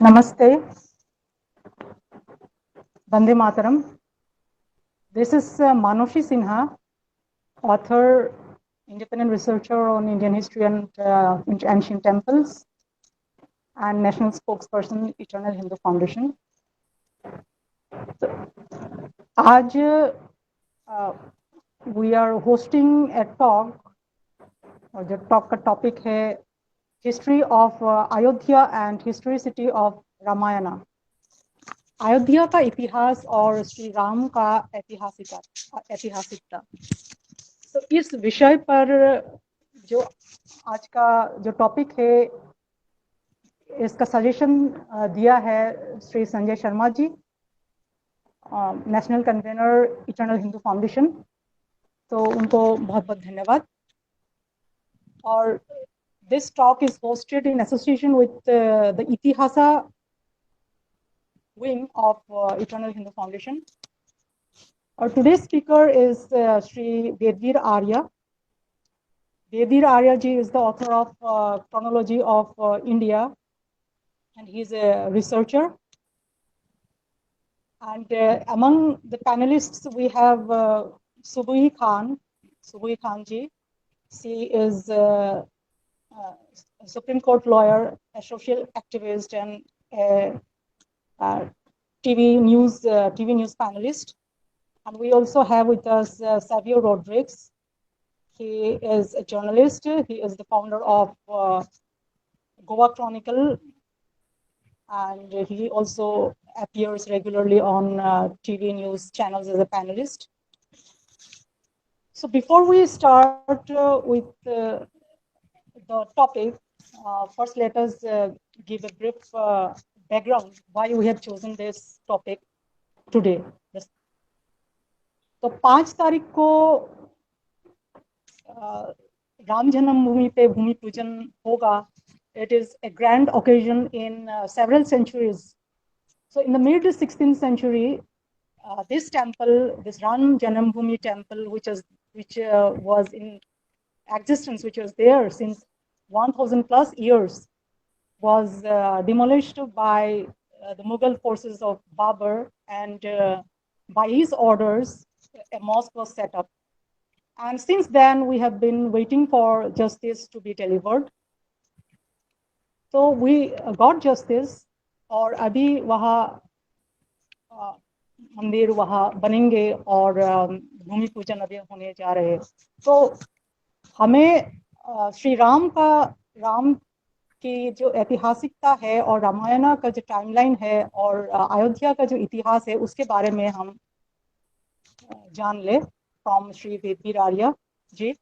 Namaste, Vande Mataram. This is Manoshi Sinha, author, independent researcher on Indian history and ancient temples, and national spokesperson, Eternal Hindu Foundation. So, आज we are hosting a talk, और जो talk का topic है history of Ayodhya and historicity of Ramayana. Ayodhya का इतिहास और श्री राम का ऐतिहासिकता। तो इस विषय पर जो आज का जो टॉपिक है, इसका सजेशन दिया है Shri Sanjay Sharma ji, national convener eternal Hindu foundation. तो उनको बहुत बहुत धन्यवाद। और this talk is hosted in association with the Itihasa wing of Eternal Hindu Foundation. Our today's speaker is Sri Vedveer Arya. Vedveer Arya ji is the author of Chronology of India, and he is a researcher. And among the panelists, we have Subui Khan ji. She is a Supreme Court lawyer, a social activist, and a TV news panelist. And we also have with us Savio Rodriguez. He is a journalist. He is the founder of Goa Chronicle, and he also appears regularly on TV news channels as a panelist. So before we start with the topic, first let us give a brief background why we have chosen this topic today. तो 5 तारीख को राम जन्मभूमि पे भूमि पूजन होगा. It is a grand occasion in several centuries. So in the mid 16th century, this temple, this Ram Janambhumi temple, which was in existence, which was there since 1000 plus years, was demolished by the Mughal forces of Babur, and by his orders, a mosque was set up. And since then, we have been waiting for justice to be delivered. So we got justice, और अभी वहाँ मंदिर वहाँ बनेंगे और भूमि पूजन अभी होने जा रहे हैं. तो हमें श्री राम की जो ऐतिहासिकता है और रामायण का जो टाइमलाइन है और अयोध्या का जो इतिहास है, उसके बारे में हम जान ले फ्रॉम श्री वेदवीर आर्य जी.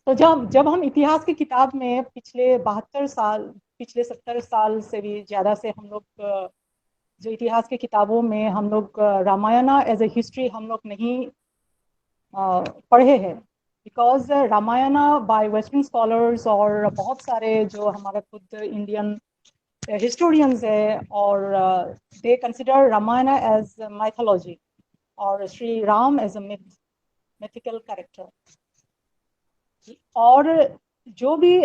तो जब हम इतिहास की किताब में पिछले 70 साल से भी ज़्यादा से हम लोग जो इतिहास की किताबों में हम लोग रामायण एज ए हिस्ट्री हम लोग नहीं पढ़े हैं, because Ramayana by western scholars और बहुत सारे जो हमारे खुद इंडियन हिस्टोरियंस है, और they consider Ramayana as mythology और Shri Ram as a mythical character. और जो भी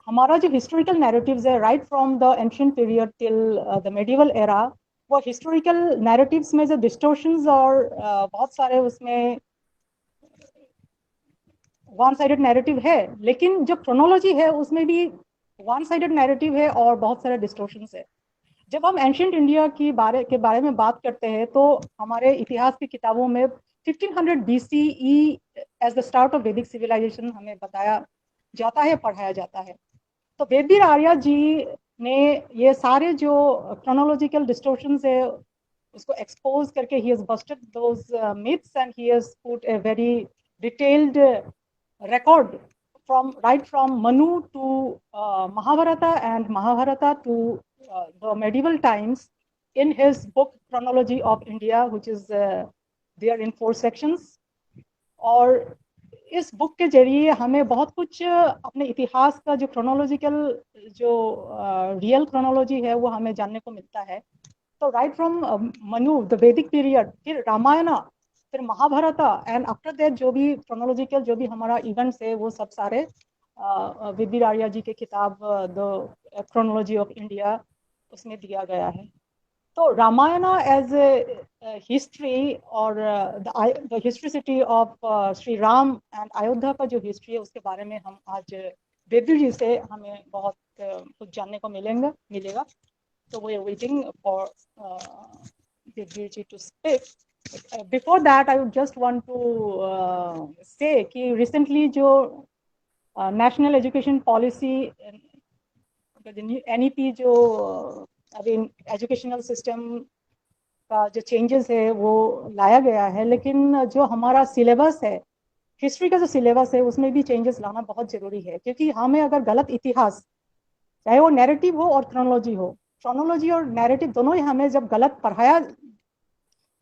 हमारा जो हिस्टोरिकल नैरेटिव्स है right from the ancient period till the medieval era, वो हिस्टोरिकल नैरेटिव्स में जो डिस्टोर्शंस और बहुत सारे उसमें वन साइडेड नैरेटिव है, लेकिन जो क्रोनोलॉजी है उसमें भी वन साइडेड नैरेटिव है और बहुत सारे डिस्टोर्शंस है. जब हम एंशिएंट इंडिया के बारे में बात करते हैं, तो हमारे इतिहास की किताबों में 1500 BCE as the start of Vedic civilisation हमें बताया जाता है, पढ़ाया जाता है. तो वेदवीर आर्य जी ने ये सारे जो क्रोनोलॉजिकल डिस्टोर्शंस है उसको एक्सपोज करके he has Busted those myths, and he has put a very detailed record right from Manu to Mahabharata, and Mahabharata to the medieval times in his book Chronology of India, which is there in 4 sections. और इस book के जरिए हमें बहुत कुछ अपने इतिहास का जो क्रोनोलॉजिकल जो रियल क्रोनोलॉजी है वो हमें जानने को मिलता है. तो राइट फ्रॉम मनु द वैदिक पीरियड, फिर रामायण, फिर महाभारत, एंड आफ्टर दैट जो भी क्रोनोलॉजिकल जो भी हमारा इवेंट्स है वो सब सारे वेदवीर आर्य जी के किताब द क्रोनोलॉजी ऑफ इंडिया उसमें दिया गया है। तो रामायणा एज ए हिस्ट्री और the historicity of Shri Ram and Ayodhya का जो हिस्ट्री है उसके बारे में हम आज बेबी जी से हमें बहुत कुछ जानने को मिलेगा। So we are waiting for Devji to speak. Before that, I would just want to say कि recently जो national education policy NEP जो अभी educational system का जो changes है वो लाया गया है, लेकिन जो हमारा syllabus है, हिस्ट्री का जो सिलेबस है उसमें भी चेंजेस लाना बहुत जरूरी है, क्योंकि हमें अगर गलत इतिहास, चाहे वो नैरेटिव हो और क्रोनोलॉजी और नैरेटिव दोनों ही हमें जब गलत पढ़ाया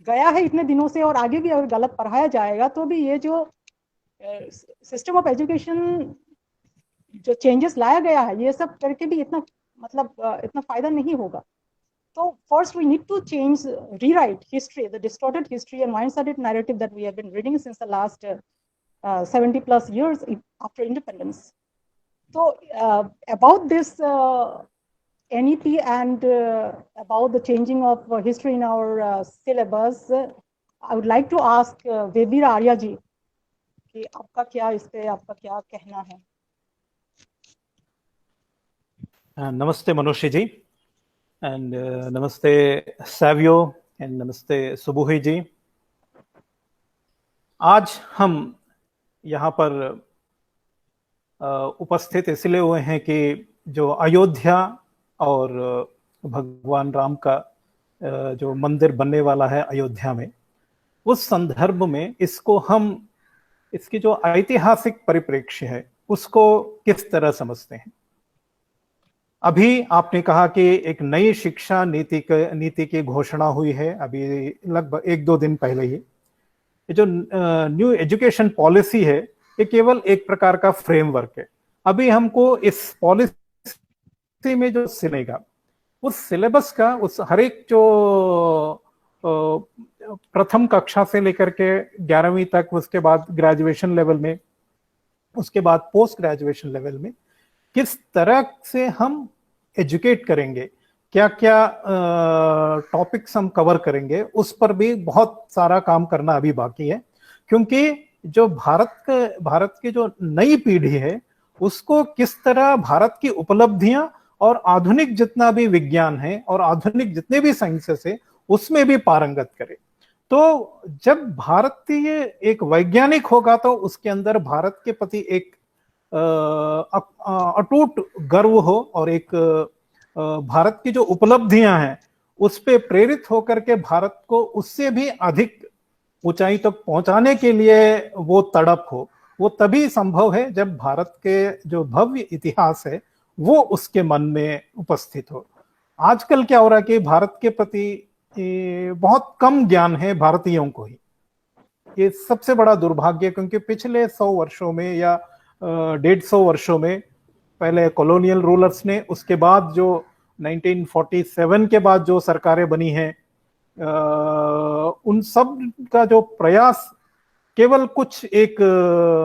गया है इतने दिनों से और आगे भी अगर गलत पढ़ाया जाएगा तो भी ये जो सिस्टम ऑफ एजुकेशन जो चेंजेस लाया गया है ये सब करके भी इतना इतना फायदा नहीं होगा। तो first we need to change, rewrite history, the distorted history and one sided narrative that we have been reading since the last 70 plus years after independence. So about this NEP and about the changing of history in our syllabus, I would like to ask Vedbir Arya ji कि आपका क्या इस पे आपका क्या कहना है। नमस्ते मनुष्य जी एंड नमस्ते सैवियो एंड नमस्ते सुबुही जी। आज हम यहाँ पर उपस्थित इसलिए हुए हैं कि जो अयोध्या और भगवान राम का जो मंदिर बनने वाला है अयोध्या में, उस संदर्भ में इसकी जो ऐतिहासिक परिप्रेक्ष्य है उसको किस तरह समझते हैं। अभी आपने कहा कि एक नई शिक्षा नीति की घोषणा हुई है, अभी लगभग 1-2 दिन पहले ही। जो न्यू एजुकेशन पॉलिसी है ये केवल एक प्रकार का फ्रेमवर्क है। अभी हमको इस पॉलिसी में जो सिलेगा उस सिलेबस का उस हर एक जो प्रथम कक्षा से लेकर के 11वीं तक, उसके बाद ग्रेजुएशन लेवल में, उसके बाद पोस्ट ग्रेजुएशन लेवल में किस तरह से हम एजुकेट करेंगे, क्या क्या टॉपिक्स हम कवर करेंगे, उस पर भी बहुत सारा काम करना अभी बाकी है। क्योंकि जो भारत की जो नई पीढ़ी है उसको किस तरह भारत की उपलब्धियां और आधुनिक जितना भी विज्ञान है और आधुनिक जितने भी साइंसेस है उसमें भी पारंगत करे। तो जब भारतीय एक वैज्ञानिक होगा तो उसके अंदर भारत के प्रति एक अटूट गर्व हो और एक भारत की जो उपलब्धियां हैं उस पे प्रेरित होकर के भारत को उससे भी अधिक ऊंचाई तक पहुंचाने के लिए वो तड़प हो। वो तभी संभव है जब भारत के जो भव्य इतिहास है वो उसके मन में उपस्थित हो। आजकल क्या हो रहा है कि भारत के प्रति बहुत कम ज्ञान है भारतीयों को ही। ये सबसे बड़ा दुर्भाग्य, क्योंकि पिछले 100 वर्षों में या 150 वर्षों में, पहले कॉलोनियल रूलर्स ने, उसके बाद जो 1947 के बाद जो सरकारें बनी हैं, उन सब का जो प्रयास केवल कुछ एक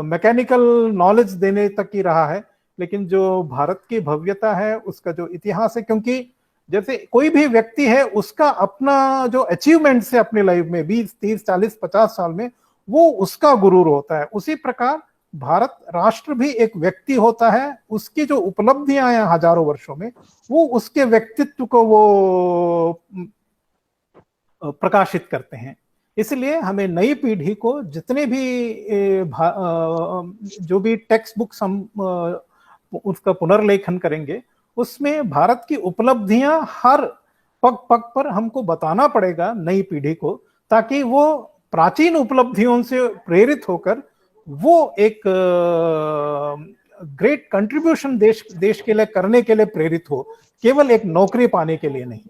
मैकेनिकल नॉलेज देने तक ही रहा है। लेकिन जो भारत की भव्यता है, उसका जो इतिहास है, क्योंकि जैसे कोई भी व्यक्ति है उसका अपना जो अचीवमेंट्स है अपनी लाइफ में 20, 30, 40, 50 साल में, वो उसका गुरूर होता है। उसी प्रकार भारत राष्ट्र भी एक व्यक्ति होता है, उसकी जो उपलब्धियां हैं हजारों वर्षों में वो उसके व्यक्तित्व को वो प्रकाशित करते हैं। इसलिए हमें नई पीढ़ी को जितने भी जो भी टेक्स्ट बुक्स हम उसका पुनर्लेखन करेंगे उसमें भारत की उपलब्धियां हर पग पग पर हमको बताना पड़ेगा नई पीढ़ी को, ताकि वो प्राचीन उपलब्धियों से प्रेरित होकर वो एक ग्रेट कंट्रीब्यूशन देश के लिए करने के लिए प्रेरित हो, केवल एक नौकरी पाने के लिए नहीं।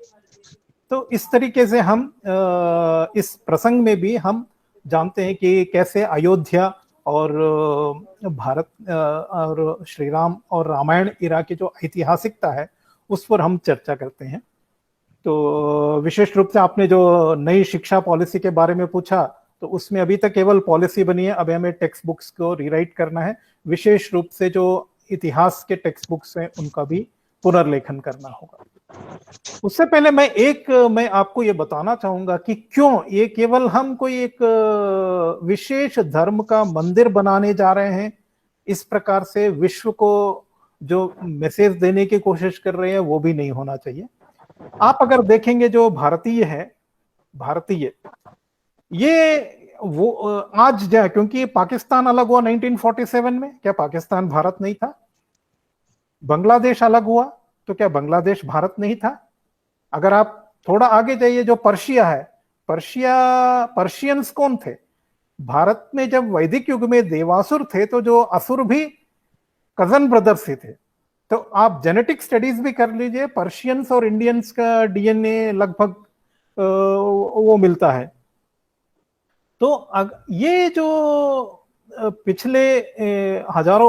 तो इस तरीके से हम इस प्रसंग में भी हम जानते हैं कि कैसे अयोध्या और भारत और श्री राम और रामायण इरा की जो ऐतिहासिकता है उस पर हम चर्चा करते हैं। तो विशेष रूप से आपने जो नई शिक्षा पॉलिसी के बारे में पूछा, तो उसमें अभी तक केवल पॉलिसी बनी है, अभी हमें टेक्स्ट बुक्स को रीराइट करना है। विशेष रूप से जो इतिहास के टेक्स्ट बुक्स हैं उनका भी पुनर्लेखन करना होगा। उससे पहले मैं आपको ये बताना चाहूंगा कि क्यों ये केवल हम कोई एक विशेष धर्म का मंदिर बनाने जा रहे हैं, इस प्रकार से विश्व को जो मैसेज देने की कोशिश कर रहे हैं वो भी नहीं होना चाहिए। आप अगर देखेंगे जो भारतीय ये वो आज जाए, क्योंकि पाकिस्तान अलग हुआ 1947 में, क्या पाकिस्तान भारत नहीं था? बांग्लादेश अलग हुआ तो क्या बांग्लादेश भारत नहीं था? अगर आप थोड़ा आगे जाइए, जो पर्शिया है, पर्शियंस कौन थे? भारत में जब वैदिक युग में देवासुर थे तो जो असुर भी कजन ब्रदर्स ही थे। तो आप जेनेटिक स्टडीज भी कर लीजिए, पर्शियंस और इंडियंस का डीएनए लगभग वो मिलता है। तो ये जो पिछले हजार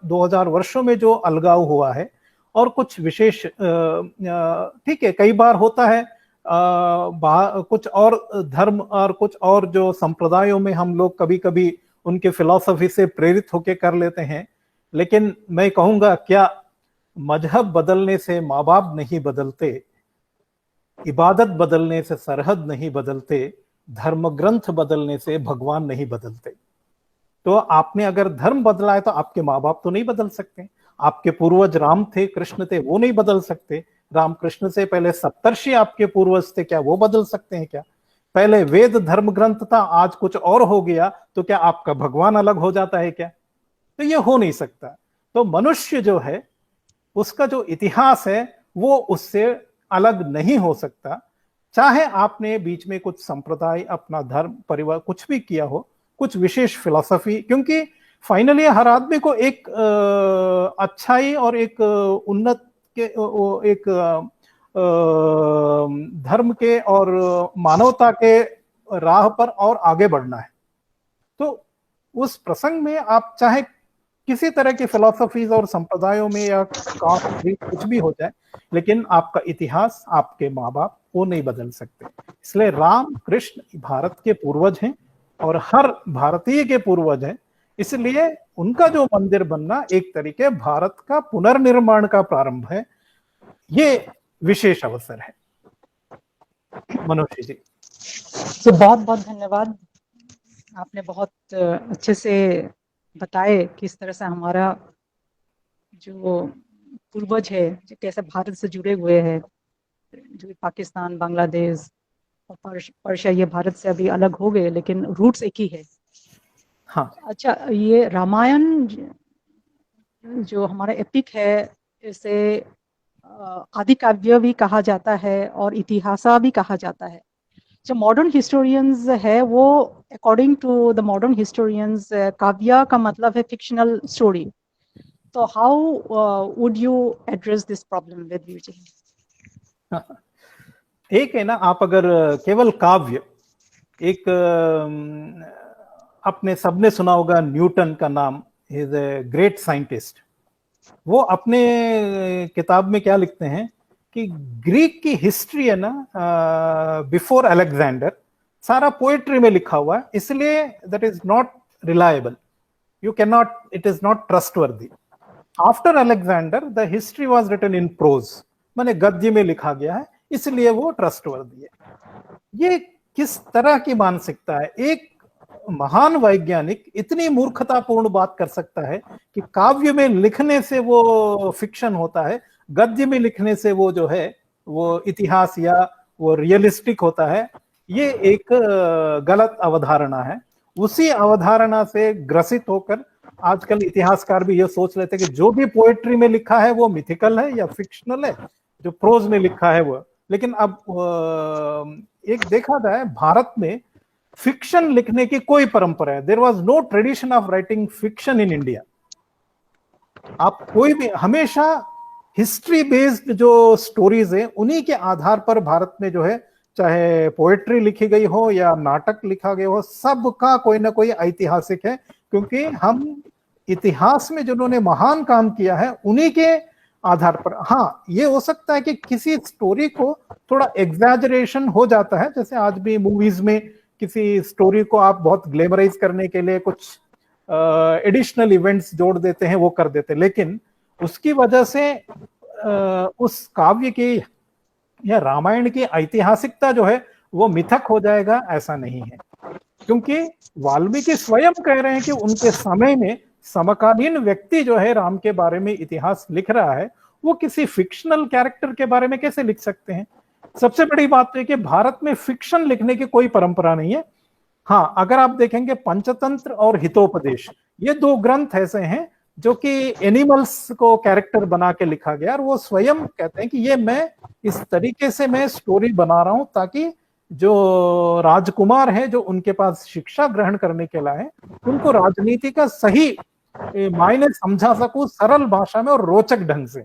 2000 वर्षों में जो अलगाव हुआ है, और कुछ विशेष ठीक है, कई बार होता है कुछ और धर्म और कुछ और जो संप्रदायों में हम लोग कभी कभी उनके फिलॉसफी से प्रेरित होकर कर लेते हैं, लेकिन मैं कहूंगा क्या मजहब बदलने से माँ बाप नहीं बदलते, इबादत बदलने से सरहद नहीं बदलते, धर्म ग्रंथ बदलने से भगवान नहीं बदलते। तो आपने अगर धर्म बदला है तो आपके माँ बाप तो नहीं बदल सकते, आपके पूर्वज राम थे, कृष्ण थे, वो नहीं बदल सकते। राम कृष्ण से पहले सप्तर्षि आपके पूर्वज थे, क्या वो बदल सकते हैं? क्या पहले वेद धर्म ग्रंथ था, आज कुछ और हो गया तो क्या आपका भगवान अलग हो जाता है क्या? तो ये हो नहीं सकता। तो मनुष्य जो है उसका जो इतिहास है वो उससे अलग नहीं हो सकता, चाहे आपने बीच में कुछ संप्रदाय, अपना धर्म, परिवार कुछ भी किया हो, कुछ विशेष फिलॉसफी, क्योंकि फाइनली हर आदमी को एक अच्छाई और एक उन्नत के एक धर्म के और मानवता के राह पर और आगे बढ़ना है। तो उस प्रसंग में आप चाहे किसी तरह की फिलॉसफीज और संप्रदायों में या कास्ट भी कुछ भी हो जाए, लेकिन आपका इतिहास, आपके माँ बाप वो नहीं बदल सकते। इसलिए राम कृष्ण भारत के पूर्वज हैं और हर भारतीय के पूर्वज हैं, इसलिए उनका जो मंदिर बनना एक तरीके भारत का पुनर्निर्माण का प्रारंभ है। ये विशेष अवसर है। मनोज जी, तो बहुत बहुत धन्यवाद। आपने बहुत अच्छे से बताए किस तरह से हमारा जो पूर्वज है कैसे भारत से जुड़े हुए हैं, जो पाकिस्तान, बांग्लादेश और पर्शिया, ये भारत से अभी अलग हो गए लेकिन रूट्स एक ही है। हाँ, अच्छा, ये रामायण जो हमारा एपिक है, इसे आदि काव्य भी कहा जाता है और इतिहासा भी कहा जाता है। जो मॉडर्न हिस्टोरियंस है वो, according to the modern historians, काव्य का मतलब है फिक्शनल स्टोरी। तो how would you address this problem with music? एक है ना, आप अगर केवल काव्य, एक आपने सबने सुना होगा न्यूटन का नाम, इज ए ग्रेट साइंटिस्ट। वो अपने किताब में क्या लिखते हैं कि ग्रीक की हिस्ट्री है ना, बिफोर अलेक्जेंडर, सारा पोएट्री में लिखा हुआ है, इसलिए that is not reliable, you can not, it is not trustworthy. After Alexander the history was written in prose, माने गद्य में लिखा गया है, इसलिए वो ट्रस्टवर्दी है। ये किस तरह की मानसिकता है? एक महान वैज्ञानिक इतनी मूर्खतापूर्ण बात कर सकता है कि काव्य में लिखने से वो फिक्शन होता है, गद्य में लिखने से वो जो है वो इतिहास या वो रियलिस्टिक होता है। ये एक गलत अवधारणा है। उसी अवधारणा से ग्रसित होकर आजकल इतिहासकार भी ये सोच लेते हैं कि जो भी पोएट्री में लिखा है वो मिथिकल है या फिक्शनल है, जो प्रोज में लिखा है वो। लेकिन अब एक देखा जाए, भारत में फिक्शन लिखने की कोई परंपरा है, there was no tradition of writing fiction in India. आप कोई भी, हमेशा हिस्ट्री बेस्ड जो स्टोरीज है उन्हीं के आधार पर भारत में जो है, चाहे पोएट्री लिखी गई हो या नाटक लिखा गया हो, सबका कोई ना कोई ऐतिहासिक है, क्योंकि हम इतिहास में जिन्होंने महान काम किया है उन्हीं के आधार पर। हाँ, ये हो सकता है कि किसी स्टोरी को थोड़ा एग्जैजरेशन हो जाता है, जैसे आज भी मूवीज में किसी स्टोरी को आप बहुत ग्लैमराइज करने के लिए कुछ एडिशनल इवेंट्स जोड़ देते हैं, वो कर देते हैं, लेकिन उसकी वजह से उस काव्य की या रामायण की ऐतिहासिकता जो है वो मिथक हो जाएगा, ऐसा नहीं है। क्योंकि वाल्मीकि स्वयं कह रहे हैं कि उनके समय में समकालीन व्यक्ति जो है राम के बारे में इतिहास लिख रहा है, वो किसी फिक्शनल कैरेक्टर के बारे में कैसे लिख सकते हैं। सबसे बड़ी बात तो है कि भारत में फिक्शन लिखने की कोई परंपरा नहीं है। हाँ, अगर आप देखेंगे पंचतंत्र और हितोपदेश, ये दो ग्रंथ ऐसे हैं जो कि एनिमल्स को कैरेक्टर बना के लिखा गया, और वो स्वयं कहते हैं कि ये मैं इस तरीके से मैं स्टोरी बना रहा हूं ताकि जो राजकुमार है जो उनके पास शिक्षा ग्रहण करने के लाए, उनको राजनीति का सही मायने समझा सकूं सरल भाषा में और रोचक ढंग से।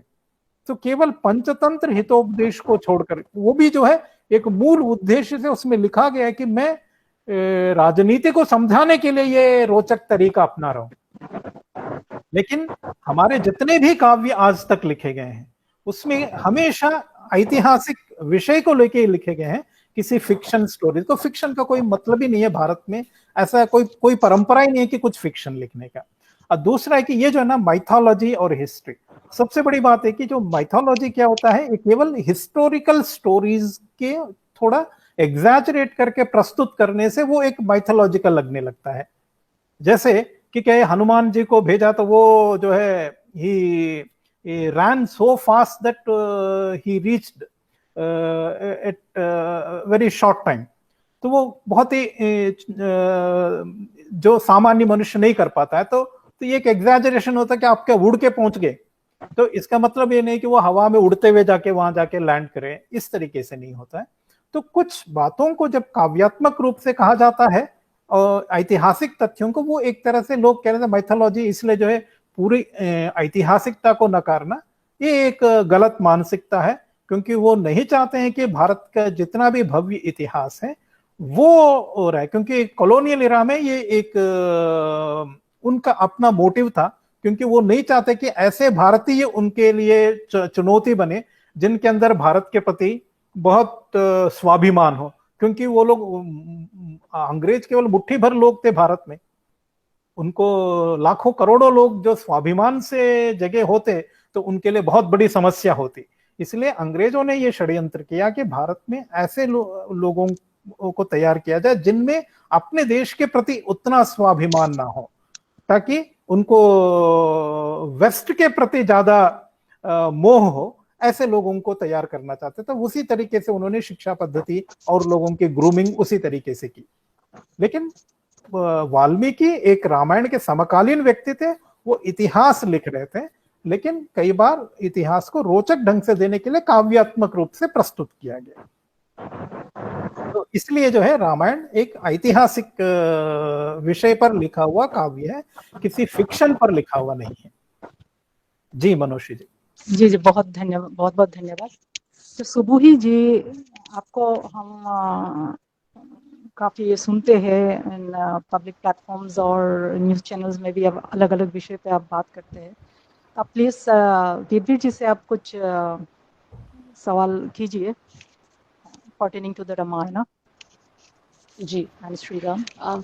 तो केवल पंचतंत्र हितोपदेश को छोड़कर, वो भी जो है एक मूल उद्देश्य से उसमें लिखा गया है कि मैं राजनीति को समझाने के लिए ये रोचक तरीका अपना रहा हूं। लेकिन हमारे जितने भी काव्य आज तक लिखे गए हैं उसमें हमेशा ऐतिहासिक विषय को लेके लिखे गए हैं, किसी फिक्शन स्टोरी। तो फिक्शन का कोई मतलब ही नहीं है भारत में, ऐसा कोई परंपरा ही नहीं है कि कुछ फिक्शन लिखने का। और दूसरा है कि ये जो है ना माइथोलॉजी और हिस्ट्री, सबसे बड़ी बात है कि जो माइथोलॉजी क्या होता है, ये केवल हिस्टोरिकल स्टोरीज के थोड़ा एग्जैजरेट करके प्रस्तुत करने से वो एक माइथोलॉजिकल लगने लगता है। जैसे कि क्या हनुमान जी को भेजा तो वो जो है he ran so fast that he reached at very short time। तो वो बहुत ही जो सामान्य मनुष्य नहीं कर पाता है, तो ये एक एग्जैजरेशन होता है कि आप क्या उड़ के पहुंच गए। तो इसका मतलब ये नहीं कि वो हवा में उड़ते हुए जाके वहां जाके लैंड करे, इस तरीके से नहीं होता है। तो कुछ बातों को जब काव्यात्मक रूप से कहा जाता है और ऐतिहासिक तथ्यों को, वो एक तरह से लोग कह रहे थे माइथोलॉजी, इसलिए जो है पूरी ऐतिहासिकता को नकारना ये एक गलत मानसिकता है। क्योंकि वो नहीं चाहते हैं कि भारत का जितना भी भव्य इतिहास है वो हो रहा है, क्योंकि कॉलोनियल इरा में ये एक उनका अपना मोटिव था। क्योंकि वो नहीं चाहते कि ऐसे भारतीय उनके लिए चुनौती बने जिनके अंदर भारत के प्रति बहुत स्वाभिमान हो। क्योंकि वो लोग अंग्रेज केवल मुट्ठी भर लोग थे भारत में, उनको लाखों करोड़ों लोग जो स्वाभिमान से जगे होते तो उनके लिए बहुत बड़ी समस्या होती। इसलिए अंग्रेजों ने ये षड्यंत्र किया कि भारत में ऐसे लोगों को तैयार किया जाए जिनमें अपने देश के प्रति उतना स्वाभिमान ना हो, ताकि उनको वेस्ट के प्रति ज्यादा मोह हो। ऐसे लोगों को तैयार करना चाहते थे। तो उसी तरीके से उन्होंने शिक्षा पद्धति और लोगों की ग्रूमिंग उसी तरीके से की। लेकिन वाल्मीकि एक रामायण के समकालीन व्यक्ति थे, वो इतिहास लिख रहे थे, लेकिन कई बार इतिहास को रोचक ढंग से देने के लिए काव्यात्मक रूप से प्रस्तुत किया गया। तो इसलिए जो है रामायण एक ऐतिहासिक विषय पर लिखा हुआ काव्य है, किसी फिक्शन पर लिखा हुआ नहीं है। जी मनोषी जी। जी बहुत धन्यवाद, बहुत बहुत धन्यवाद। तो सुबुही जी, आपको हम काफ़ी सुनते हैं इन पब्लिक प्लेटफॉर्म्स और न्यूज़ चैनल्स में भी, अब अलग अलग विषय पे आप बात करते हैं। आप प्लीज़ वीरवीर जी से आप कुछ सवाल कीजिए pertaining to the Ramayana. Ji and Shri Ram.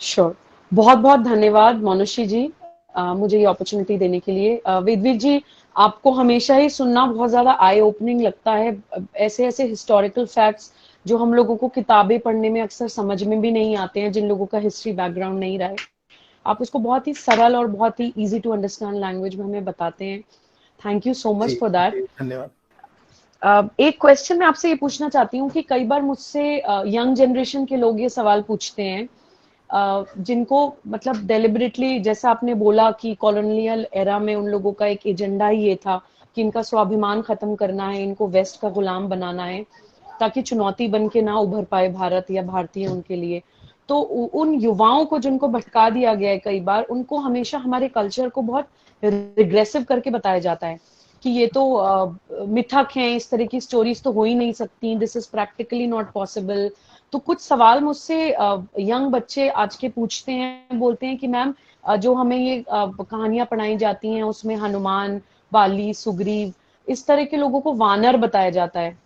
Sure. बहुत बहुत धन्यवाद मनोषी जी मुझे ये अपॉर्चुनिटी देने के लिए। वेदवीर जी, आपको हमेशा ही सुनना बहुत ज्यादा आई ओपनिंग लगता है। ऐसे ऐसे हिस्टोरिकल फैक्ट्स जो हम लोगों को किताबें पढ़ने में अक्सर समझ में भी नहीं आते हैं, जिन लोगों का हिस्ट्री बैकग्राउंड नहीं रहा है, आप उसको बहुत ही सरल और बहुत ही इजी टू अंडरस्टैंड लैंग्वेज में हमें बताते हैं। Thank you so much for that. धन्यवाद। एक क्वेश्चन मैं आपसे ये पूछना चाहती हूँ कि कई बार मुझसे यंग जनरेशन के लोग ये सवाल पूछते हैं, जिनको मतलब डेलिबरेटली, जैसा आपने बोला कि कॉलोनियल एरा में उन लोगों का एक एजेंडा ही ये था कि इनका स्वाभिमान खत्म करना है, इनको वेस्ट का गुलाम बनाना है ताकि चुनौती बन के ना उभर पाए भारत या भारतीय उनके लिए। तो उन युवाओं को जिनको भटका दिया गया है कई बार, उनको हमेशा हमारे कल्चर को बहुत रिग्रेसिव करके बताया जाता है कि ये तो मिथक हैं, इस तरह की स्टोरीज तो हो ही नहीं सकती, this is practically not possible. तो कुछ सवाल मुझसे यंग बच्चे आज के पूछते हैं, बोलते हैं कि मैम जो हमें ये कहानियां पढ़ाई जाती हैं उसमें हनुमान, बाली, सुग्रीव, इस तरह के लोगों को वानर बताया जाता है,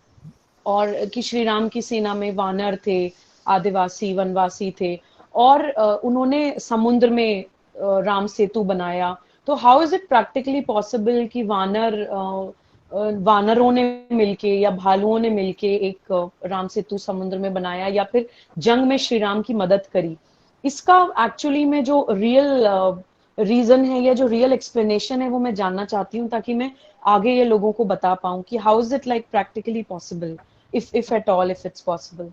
और कि श्री राम की सेना में वानर थे, आदिवासी वनवासी थे, और उन्होंने समुद्र में राम सेतु बनाया। तो how is it practically possible कि वानर वानरों ने मिलके या भालुओं ने मिलके एक राम सेतु समुद्र में बनाया, या फिर जंग में श्री राम की मदद करी। इसका एक्चुअली में जो रियल रीजन है या जो रियल एक्सप्लेनेशन है वो मैं जानना चाहती हूँ, ताकि मैं आगे ये लोगों को बता पाऊँ कि how is it like practically possible, if at all, if it's possible.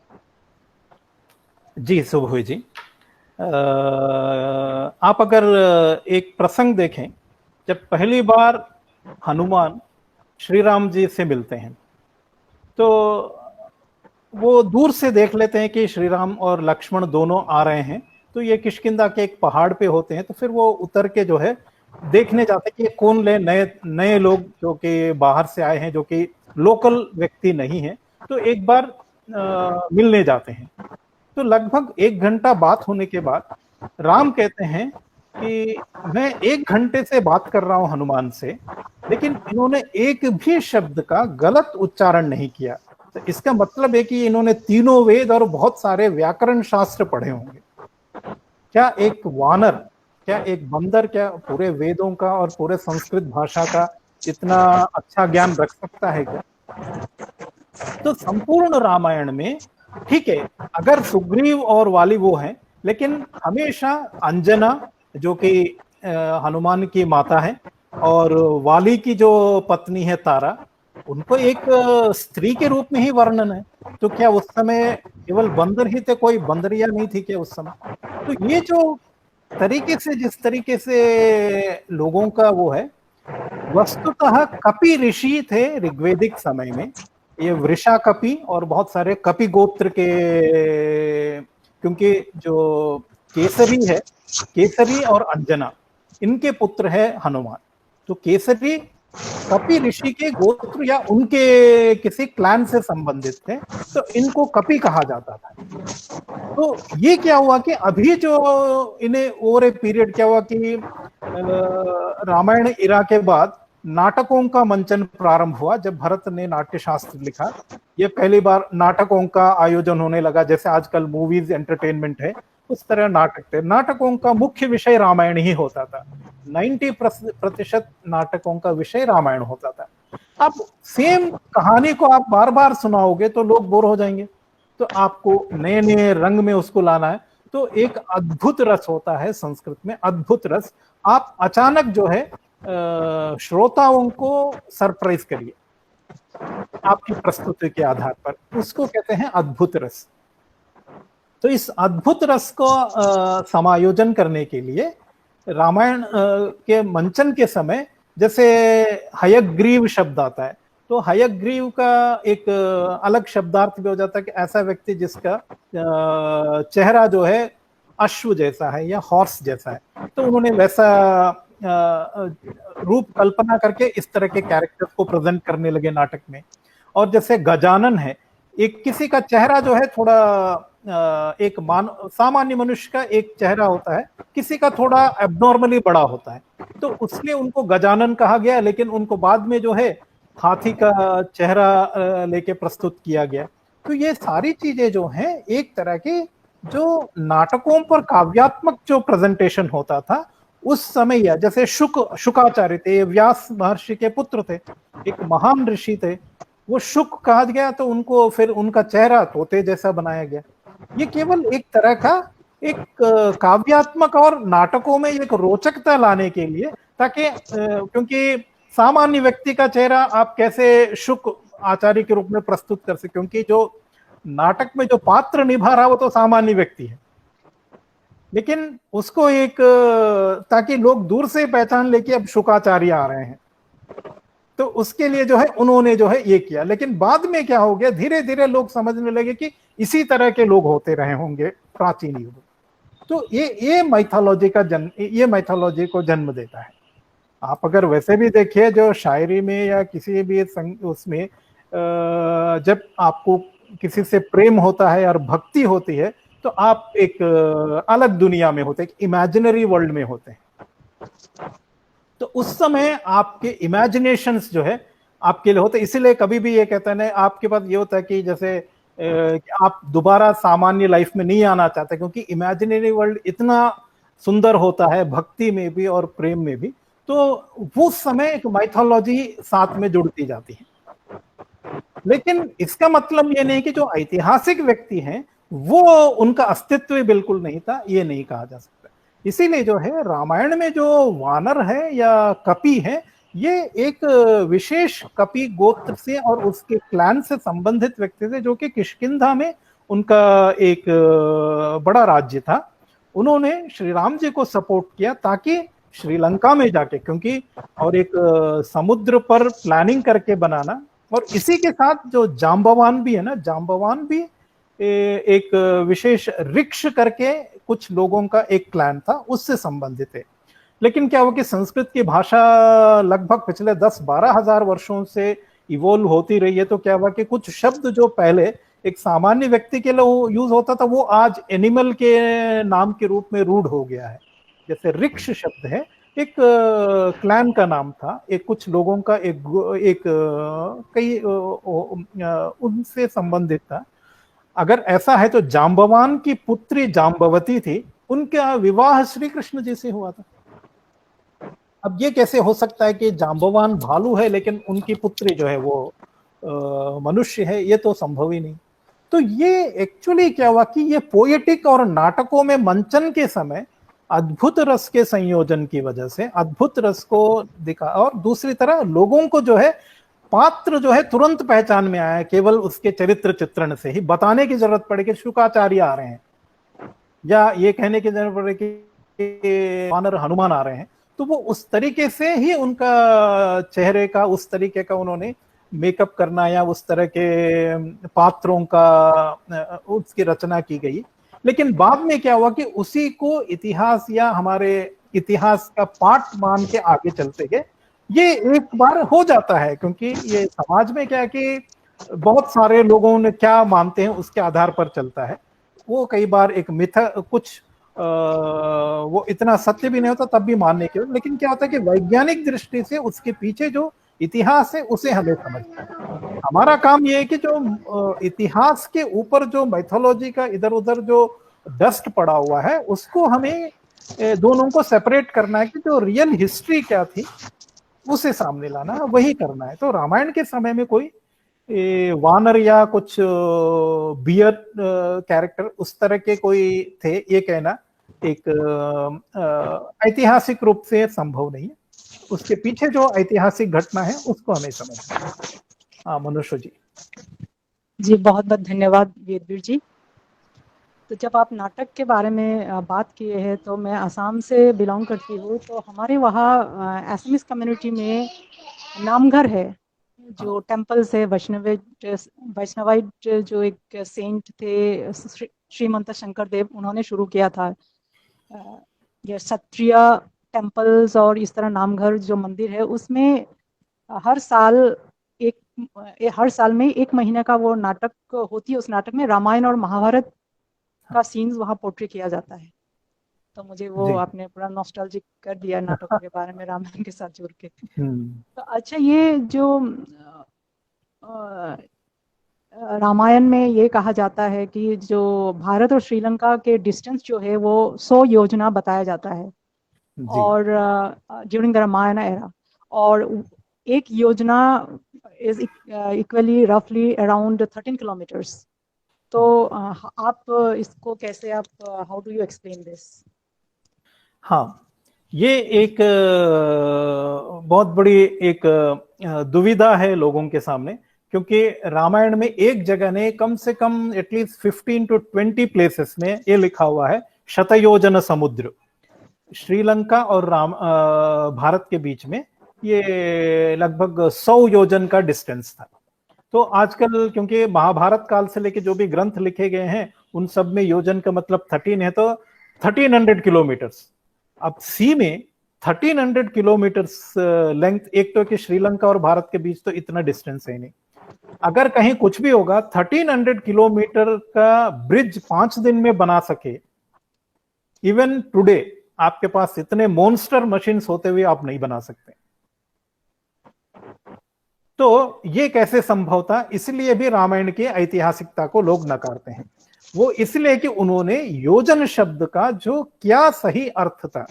जी सुबह जी, आप अगर एक प्रसंग देखें, जब पहली बार हनुमान श्री राम जी से मिलते हैं तो वो दूर से देख लेते हैं कि श्री राम और लक्ष्मण दोनों आ रहे हैं। तो ये किष्किंधा के एक पहाड़ पे होते हैं, तो फिर वो उतर के जो है देखने जाते हैं कि कौन ले नए नए लोग जो कि बाहर से आए हैं, जो कि लोकल व्यक्ति नहीं है। तो एक बार मिलने जाते हैं। तो लगभग 1 घंटा बात होने के बाद राम कहते हैं कि मैं 1 घंटे से बात कर रहा हूं हनुमान से, लेकिन इन्होंने एक भी शब्द का गलत उच्चारण नहीं किया। तो इसका मतलब है कि इन्होंने तीनों वेद और बहुत सारे व्याकरण शास्त्र पढ़े होंगे। क्या एक वानर, क्या एक बंदर, क्या पूरे वेदों का और पूरे संस्कृत भाषा का इतना अच्छा ज्ञान रख सकता है क्या? तो संपूर्ण रामायण में, ठीक है, अगर सुग्रीव और वाली वो हैं, लेकिन हमेशा अंजना जो कि हनुमान की माता है और वाली की जो पत्नी है तारा, उनको एक स्त्री के रूप में ही वर्णन है। तो क्या उस समय केवल बंदर ही थे, कोई बंदरिया नहीं थी क्या उस समय? तो ये जो तरीके से, जिस तरीके से लोगों का वो है, वस्तुतः कपि ऋषि थे ऋग्वेदिक समय में, ये वृषा कपि और बहुत सारे कपि गोत्र के, क्योंकि जो केसरी है, केसरी और अंजना, इनके पुत्र है हनुमान। तो केसरी कपि ऋषि के गोत्र या उनके किसी क्लैन से संबंधित थे, तो इनको कपि कहा जाता था। तो ये क्या हुआ कि अभी जो इन्हें ओवर ए पीरियड क्या हुआ कि रामायण इरा के बाद नाटकों का मंचन प्रारंभ हुआ। जब भरत ने नाट्य शास्त्र लिखा, ये पहली बार नाटकों का आयोजन होने लगा। जैसे आजकल मूवीज एंटरटेनमेंट है, उस तरह नाटक थे। नाटकों का मुख्य विषय रामायण ही होता था। 90% नाटकों का विषय रामायण होता था। अब सेम कहानी को आप बार बार सुनाओगे तो लोग बोर हो जाएंगे। तो आपको नए नए रंग में उसको लाना है। तो एक अद्भुत रस होता है संस्कृत में, अद्भुत रस। आप अचानक जो है श्रोताओं को सरप्राइज करिए आपकी प्रस्तुति के आधार पर, उसको कहते हैं अद्भुत रस। तो इस अद्भुत रस को समायोजन करने के लिए रामायण के मंचन के समय जैसे हयग्रीव शब्द आता है, तो हयग्रीव का एक अलग शब्दार्थ भी हो जाता है कि ऐसा व्यक्ति जिसका चेहरा जो है अश्व जैसा है या हॉर्स जैसा है। तो उन्होंने वैसा रूप कल्पना करके इस तरह के कैरेक्टर्स को प्रेजेंट करने लगे नाटक में। और जैसे गजानन है, एक किसी का चेहरा जो है थोड़ा एक सामान्य मनुष्य का एक चेहरा होता है, किसी का थोड़ा एब्नॉर्मली बड़ा होता है, तो उसलिए उनको गजानन कहा गया। लेकिन उनको बाद में जो है हाथी का चेहरा लेके प्रस्तुत किया गया। तो ये सारी चीजें जो हैं एक तरह की जो नाटकों पर काव्यात्मक जो प्रेजेंटेशन होता था उस समय, या जैसे शुकाचार्य थे, व्यास महर्षि के पुत्र थे, एक महान ऋषि थे, वो शुक कहा गया, तो उनको फिर उनका चेहरा तोते जैसा बनाया गया। ये केवल एक तरह का एक काव्यात्मक और नाटकों में एक रोचकता लाने के लिए, ताकि क्योंकि सामान्य व्यक्ति का चेहरा आप कैसे शुक आचार्य के रूप में प्रस्तुत कर सके, क्योंकि जो नाटक में जो पात्र निभा रहा वो तो सामान्य व्यक्ति है, लेकिन उसको एक ताकि लोग दूर से पहचान ले कि अब शुकाचार्य आ रहे हैं, तो उसके लिए जो है उन्होंने जो है ये किया। लेकिन बाद में क्या हो गया, धीरे धीरे लोग समझने लगे कि इसी तरह के लोग होते रहे होंगे प्राचीन युग। तो ये माइथोलॉजी का जन्म, ये माइथोलॉजी को जन्म देता है। आप अगर वैसे भी देखिए जो शायरी में या किसी भी उसमें जब आपको किसी से प्रेम होता है और भक्ति होती है, तो आप एक अलग दुनिया में होते हैं, इमेजिनरी वर्ल्ड में होते हैं। तो उस समय आपके इमेजिनेशंस जो है आपके लिए होते, इसीलिए कभी भी ये कहते हैं आपके पास ये होता है कि जैसे आप दोबारा सामान्य लाइफ में नहीं आना चाहते, क्योंकि इमेजिनरी वर्ल्ड इतना सुंदर होता है भक्ति में भी और प्रेम में भी। तो वो समय एक माइथोलॉजी साथ में जुड़ती जाती है। लेकिन इसका मतलब ये नहीं कि जो ऐतिहासिक व्यक्ति हैं वो उनका अस्तित्व ही बिल्कुल नहीं था, ये नहीं कहा जा सकता। इसीलिए जो है रामायण में जो वानर है या कपि है, ये एक विशेष कपि गोत्र से और उसके क्लैन से संबंधित व्यक्ति थे, जो कि किष्किंधा में उनका एक बड़ा राज्य था। उन्होंने श्री राम जी को सपोर्ट किया ताकि श्रीलंका में जाके, क्योंकि और एक समुद्र पर प्लानिंग करके बनाना, और इसी के साथ जो जाम्बवान भी है ना, जाम्बवान भी एक विशेष रिक्ष करके कुछ लोगों का एक क्लैन था, उससे संबंधित है। लेकिन क्या हुआ कि संस्कृत की भाषा लगभग पिछले 10-12 हजार वर्षों से इवोल्व होती रही है, तो क्या हुआ कि कुछ शब्द जो पहले एक सामान्य व्यक्ति के लिए यूज होता था, वो आज एनिमल के नाम के रूप में रूढ़ हो गया है। जैसे रिक्ष शब्द है, एक क्लैन का नाम था, एक कुछ लोगों का एक कई उनसे संबंधित था। अगर ऐसा है तो जाम्बवान की पुत्री जाम्बवती थी, उनका विवाह श्री कृष्ण जी से हुआ था। अब ये कैसे हो सकता है कि जाम्बवान भालू है लेकिन उनकी पुत्री जो है वो मनुष्य है? ये तो संभव ही नहीं। तो ये एक्चुअली क्या हुआ कि ये पोएटिक और नाटकों में मंचन के समय अद्भुत रस के संयोजन की वजह से अद्भुत रस को दिखा, और दूसरी तरह लोगों को जो है पात्र जो है तुरंत पहचान में आया, केवल उसके चरित्र चित्रण से ही। बताने की जरूरत पड़े कि शुकाचार्य आ रहे हैं, या ये कहने की जरूरत पड़े कि वानर हनुमान आ रहे हैं, तो वो उस तरीके से ही उनका चेहरे का उस तरीके का उन्होंने मेकअप करना या उस तरह के पात्रों का उसकी रचना की गई। लेकिन बाद में क्या हुआ कि उसी को इतिहास या हमारे इतिहास का पाठ मान के आगे चलते गए। ये एक बार हो जाता है, क्योंकि ये समाज में क्या है कि बहुत सारे लोगों ने क्या मानते हैं उसके आधार पर चलता है। वो कई बार एक मिथ कुछ वो इतना सत्य भी नहीं होता तब भी मानने के, लेकिन क्या होता है कि वैज्ञानिक दृष्टि से उसके पीछे जो इतिहास है उसे हमें समझना है। हमारा काम ये है कि जो इतिहास के ऊपर जो मैथोलॉजी का इधर उधर जो डस्ट पड़ा हुआ है उसको हमें दोनों को सेपरेट करना है कि जो रियल हिस्ट्री क्या थी उसे सामने लाना, वही करना है। तो रामायण के समय में कोई वानर या कुछ बियर कैरेक्टर उस तरह के कोई थे, ये कहना एक ऐतिहासिक रूप से संभव नहीं है। उसके पीछे जो ऐतिहासिक घटना है उसको हमें समझना है। हाँ मनुष्य जी। जी बहुत बहुत धन्यवाद वीरवीर जी। तो जब आप नाटक के बारे में बात किए हैं, तो मैं असम से बिलोंग करती हूँ, तो हमारे वहाँ एसएमएस कम्युनिटी में नामघर है, जो टेम्पल्स है, वैष्णवाइट जो एक सेंट थे श्रीमंत शंकर देव, उन्होंने शुरू किया था। ये क्षत्रिय टेम्पल्स और इस तरह नामघर जो मंदिर है, उसमें हर साल में 1 महीने का वो नाटक होती है। उस नाटक में रामायण और महाभारत का सीन्स वहाँ पोर्ट्रे किया जाता है। तो मुझे वो आपने पूरा नॉस्टैल्जिक कर दिया नाटकों के बारे में रामायण के साथ जुड़ के। तो अच्छा, ये जो रामायण में ये कहा जाता है कि जो भारत और श्रीलंका के डिस्टेंस जो है वो 100 योजना बताया जाता है, और ड्यूरिंग द रामायण एरा, और एक योजना इज इक्वली रफली अराउंड 13 किलोमीटर्स। तो आप इसको कैसे how do you explain this? हाँ, ये एक बहुत बड़ी एक दुविधा है लोगों के सामने, क्योंकि रामायण में एक जगह ने कम से कम एटलीस्ट 15 to 20 प्लेसेस में ये लिखा हुआ है शतयोजन समुद्र। श्रीलंका और भारत के बीच में ये लगभग 100 योजन का डिस्टेंस था। तो आजकल क्योंकि महाभारत काल से लेके जो भी ग्रंथ लिखे गए हैं उन सब में योजन का मतलब 13 है, तो 1300 किलोमीटर्स। अब सी में 1300 किलोमीटर्स लेंथ, एक तो कि श्रीलंका और भारत के बीच तो इतना डिस्टेंस है नहीं। अगर कहीं कुछ भी होगा 1300 किलोमीटर का ब्रिज 5 दिन में बना सके, इवन टुडे आपके पास इतने मॉन्स्टर मशीन्स होते हुए आप नहीं बना सकते। तो ये कैसे संभव था? इसलिए भी रामायण की ऐतिहासिकता को लोग नकारते हैं। वो इसलिए कि उन्होंने योजन शब्द का जो क्या सही अर्थ था,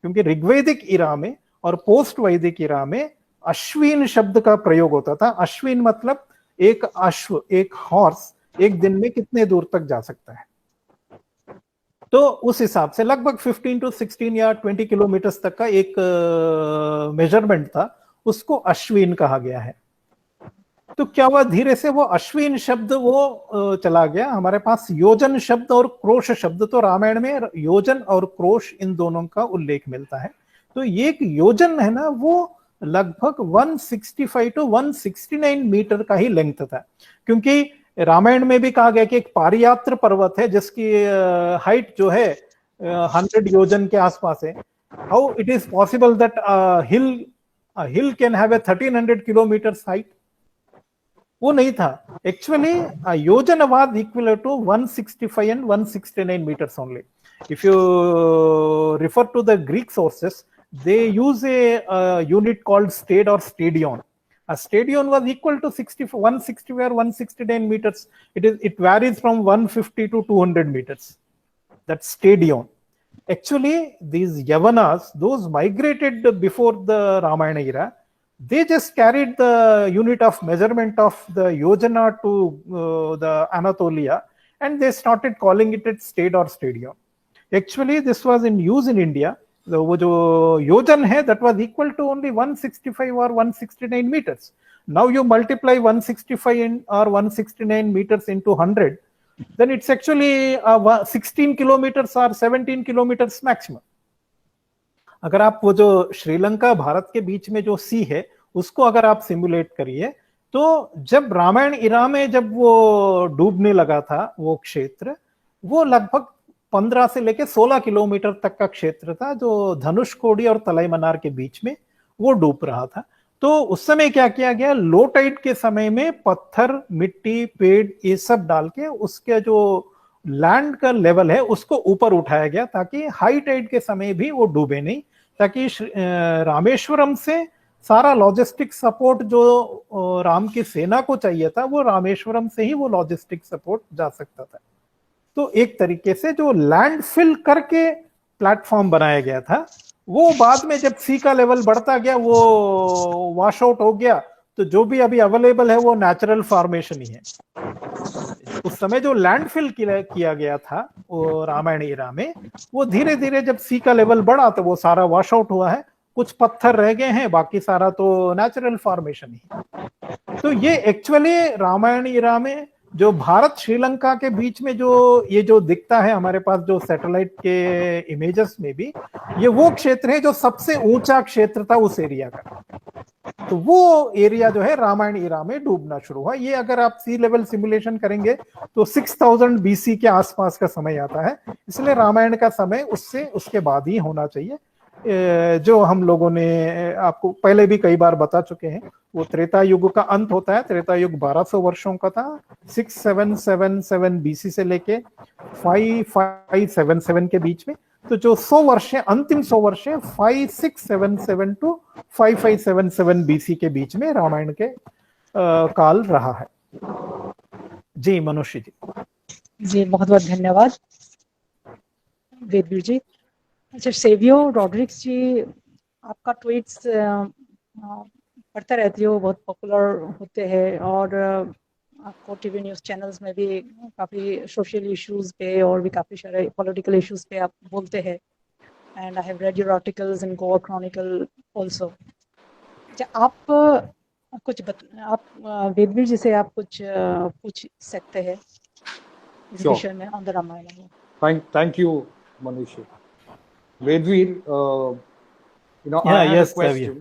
क्योंकि ऋग्वैदिक इरा में और पोस्ट वैदिक इरा में अश्विन शब्द का प्रयोग होता था। अश्विन मतलब एक अश्व, एक हॉर्स एक दिन में कितने दूर तक जा सकता है। तो उस हिसाब से लगभग 15 to 16 या 20 किलोमीटर तक का एक मेजरमेंट था, उसको अश्विन कहा गया है। तो क्या हुआ, धीरे से वो अश्विन शब्द वो चला गया। हमारे पास योजन शब्द और क्रोश शब्द, तो रामायण में योजन और क्रोश इन दोनों का उल्लेख मिलता है। तो ये एक योजन है ना, वो लगभग 165 to 169 मीटर का ही लेंथ था, क्योंकि रामायण में भी कहा गया कि एक पारियात्र पर्वत है जिसकी हाइट जो है 100 योजन के आसपास है। How it is possible that hill can have a 1300 kilometres height? वो नहीं था। एक्चुअली योजन was equal to 165 and 169 meters only. If you refer to the Greek sources, they use a unit called stade or stadion. A stadion was equal to 160 or 169 meters. It varies from 150 to 200 meters. That's stadion. Actually, these Yavanas, those migrated before the Ramayana era, they just carried the unit of measurement of the yojana to the Anatolia, and they started calling it stade or stadion. Actually, this was in use in India. वो जो योजन है, that was equal to only 165 or 169 meters. Now you multiply 165 or 169 meters into 100, then it's actually 16 kilometers or 17 kilometers maximum. अगर आप वो जो श्रीलंका भारत के बीच में जो सी है उसको अगर आप सिमुलेट करिए, तो जब रामायण इरा में जब वो डूबने लगा था वो क्षेत्र, वो लगभग 15 से लेके 16 किलोमीटर तक का क्षेत्र था, जो धनुषकोडी और तलाईमन्नार के बीच में वो डूब रहा था। तो उस समय क्या किया गया, लो टाइड के समय में पत्थर, मिट्टी, पेड़ ये सब डाल के उसके जो लैंड का लेवल है उसको ऊपर उठाया गया, ताकि हाई टाइड के समय भी वो डूबे नहीं, ताकि रामेश्वरम से सारा लॉजिस्टिक सपोर्ट जो राम की सेना को चाहिए था, वो रामेश्वरम से ही वो लॉजिस्टिक सपोर्ट जा सकता था। तो एक तरीके से जो लैंड फिल करके प्लेटफॉर्म बनाया गया था, वो बाद में जब सी का लेवल बढ़ता गया वो वॉश आउट हो गया। तो जो भी अभी अवेलेबल है वो नेचुरल फॉर्मेशन ही है। उस समय जो लैंडफिल किया गया था वो रामायण इरा में, वो धीरे धीरे जब सी का लेवल बढ़ा तो वो सारा वॉश आउट हुआ है, कुछ पत्थर रह गए हैं, बाकी सारा तो नेचुरल फॉर्मेशन ही। तो ये एक्चुअली रामायण इरा में जो भारत श्रीलंका के बीच में जो ये जो दिखता है हमारे पास जो सैटेलाइट के इमेजेस में भी, ये वो क्षेत्र है जो सबसे ऊंचा क्षेत्र था उस एरिया का। तो वो एरिया जो है रामायण इरा में डूबना शुरू हुआ। ये अगर आप सी लेवल सिमुलेशन करेंगे तो 6000 BC के आसपास का समय आता है, इसलिए रामायण का समय उससे उसके बाद ही होना चाहिए। जो हम लोगों ने आपको पहले भी कई बार बता चुके हैं, वो त्रेता युग का अंत होता है। त्रेता युग 1200 वर्षों का था, 6777 BC से लेके 5577 के बीच में। तो जो 100 वर्ष है, अंतिम 100 वर्ष है 5677 to 5577 BC के बीच में रामायण के काल रहा है। जी मनुष्य जी बहुत बहुत धन्यवाद वेदवीर जी। अच्छा सेवियो रॉड्रिक्स जी, आपका ट्वीट्स पढ़ते रहती हो, बहुत पॉपुलर होते हैं, और आपको टीवी न्यूज़ चैनल्स में भी काफ़ी सोशल इश्यूज़ पे और भी काफ़ी सारे पॉलिटिकल इश्यूज़ पे आप बोलते हैं। And I have read your articles in Goa Chronicle also. अच्छा आप कुछ आप वेदवीर जी से आप कुछ पूछ सकते हैं इस विषय में, on the Ramayana. Thank you मनुष्य। Vedveer, I have a question.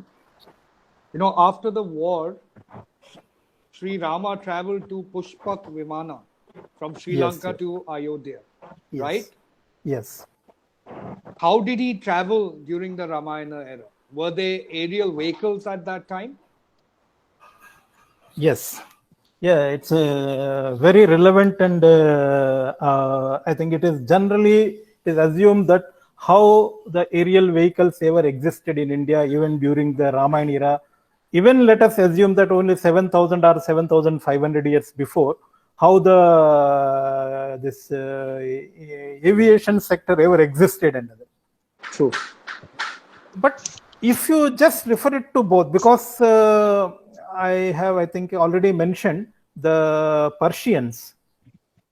After the war, Sri Rama traveled to Pushpak Vimana from Sri Lanka to Ayodhya, right? Yes. How did he travel during the Ramayana era? Were there aerial vehicles at that time? Yes. Yeah, it's very relevant, and I think it is assumed that how the aerial vehicles ever existed in India even during the Ramayana era. Even let us assume that only 7,000 or 7,500 years before, how this aviation sector ever existed and other. True. But if you just refer it to both, because I think already mentioned, the Persians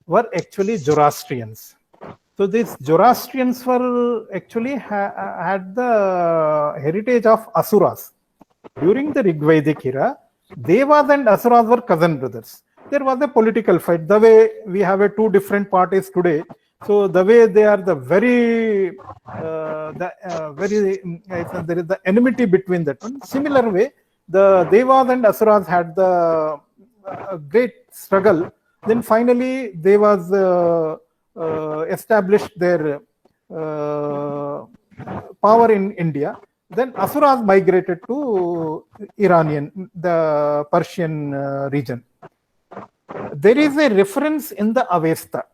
were actually Zoroastrians. So these Zoroastrians were actually had the heritage of Asuras. During the Rigvedic era, Devas and Asuras were cousin brothers. There was a political fight. The way we have two different parties today, so the way they are the very, there is the enmity between that one. Similar way, the Devas and Asuras had the great struggle. Then finally, Devas established their power in India. Then Asuras migrated to the Persian region. There is a reference in the Avesta.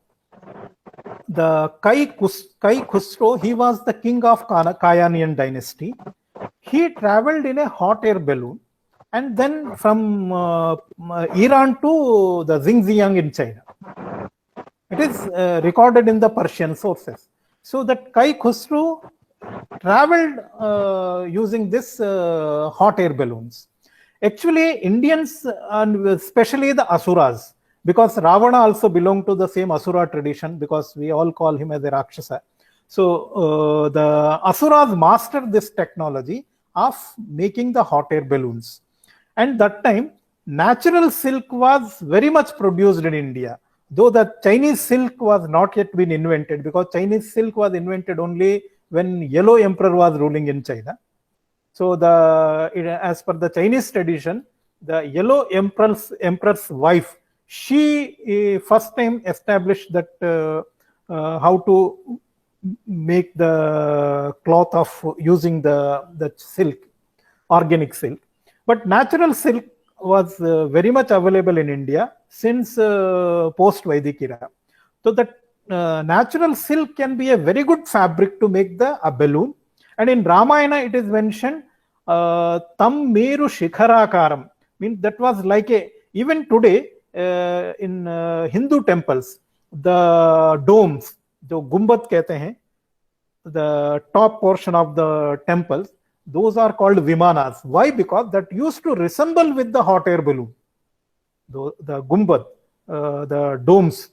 The Kai Khusro, he was the king of Kayanian dynasty. He traveled in a hot air balloon, and then from Iran to the Xinjiang in China. It is recorded in the Persian sources. So that Kai Khusro traveled using this hot air balloons. Actually, Indians, and especially the Asuras, because Ravana also belonged to the same Asura tradition, because we all call him as a Rakshasa. So the Asuras mastered this technology of making the hot air balloons. And that time, natural silk was very much produced in India, though the Chinese silk was not yet been invented, because Chinese silk was invented only when Yellow Emperor was ruling in China. So as per the Chinese tradition, the Yellow Emperor's wife, she first time established that how to make the cloth of using the silk, organic silk. But natural silk was very much available in India since post-Vedic era. So that natural silk can be a very good fabric to make a balloon. And in Ramayana, it is mentioned, Tam Meru Shikharakaram. Means that was like even today in Hindu temples, the domes, the Gumbat kehte hain, the top portion of the temples, those are called Vimanas. Why? Because that used to resemble with the hot air balloon. The Gumbat, the domes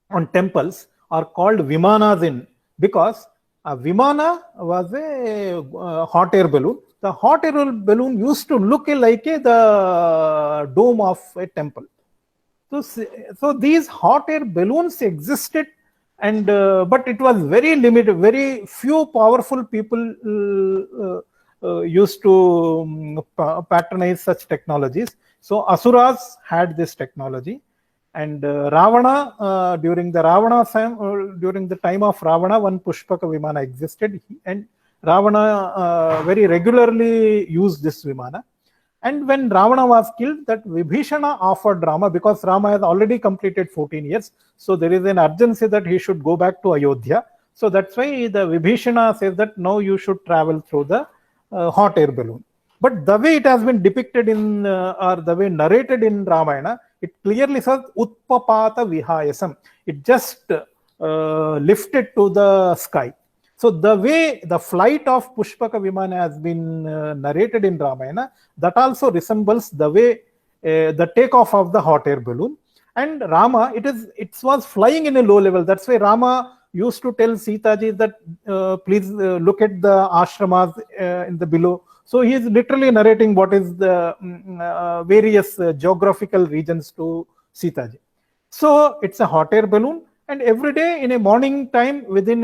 on temples are called Vimanas because a Vimana was a hot air balloon. The hot air balloon used to look like the dome of a temple. So these hot air balloons existed, and but it was very limited. Very few powerful people used to patronize such technologies. So Asuras had this technology. And Ravana, during the time of Ravana, one Pushpaka Vimana existed, and Ravana very regularly used this Vimana. And when Ravana was killed, that Vibhishana offered Rama, because Rama has already completed 14 years, so there is an urgency that he should go back to Ayodhya. So that's why the Vibhishana says that now you should travel through the hot air balloon. But the way it has been depicted in, or the way narrated in Ramayana, it clearly says Utpapata Vihayasam. It just lifted to the sky. So the way the flight of Pushpaka Vimana has been narrated in Ramayana, that also resembles the way the takeoff of the hot air balloon. And Rama, it was flying in a low level. That's why Rama used to tell Sita ji that please look at the ashramas in the below. So he is literally narrating what is the various geographical regions to Sita ji. So it's a hot air balloon, and every day in a morning time, within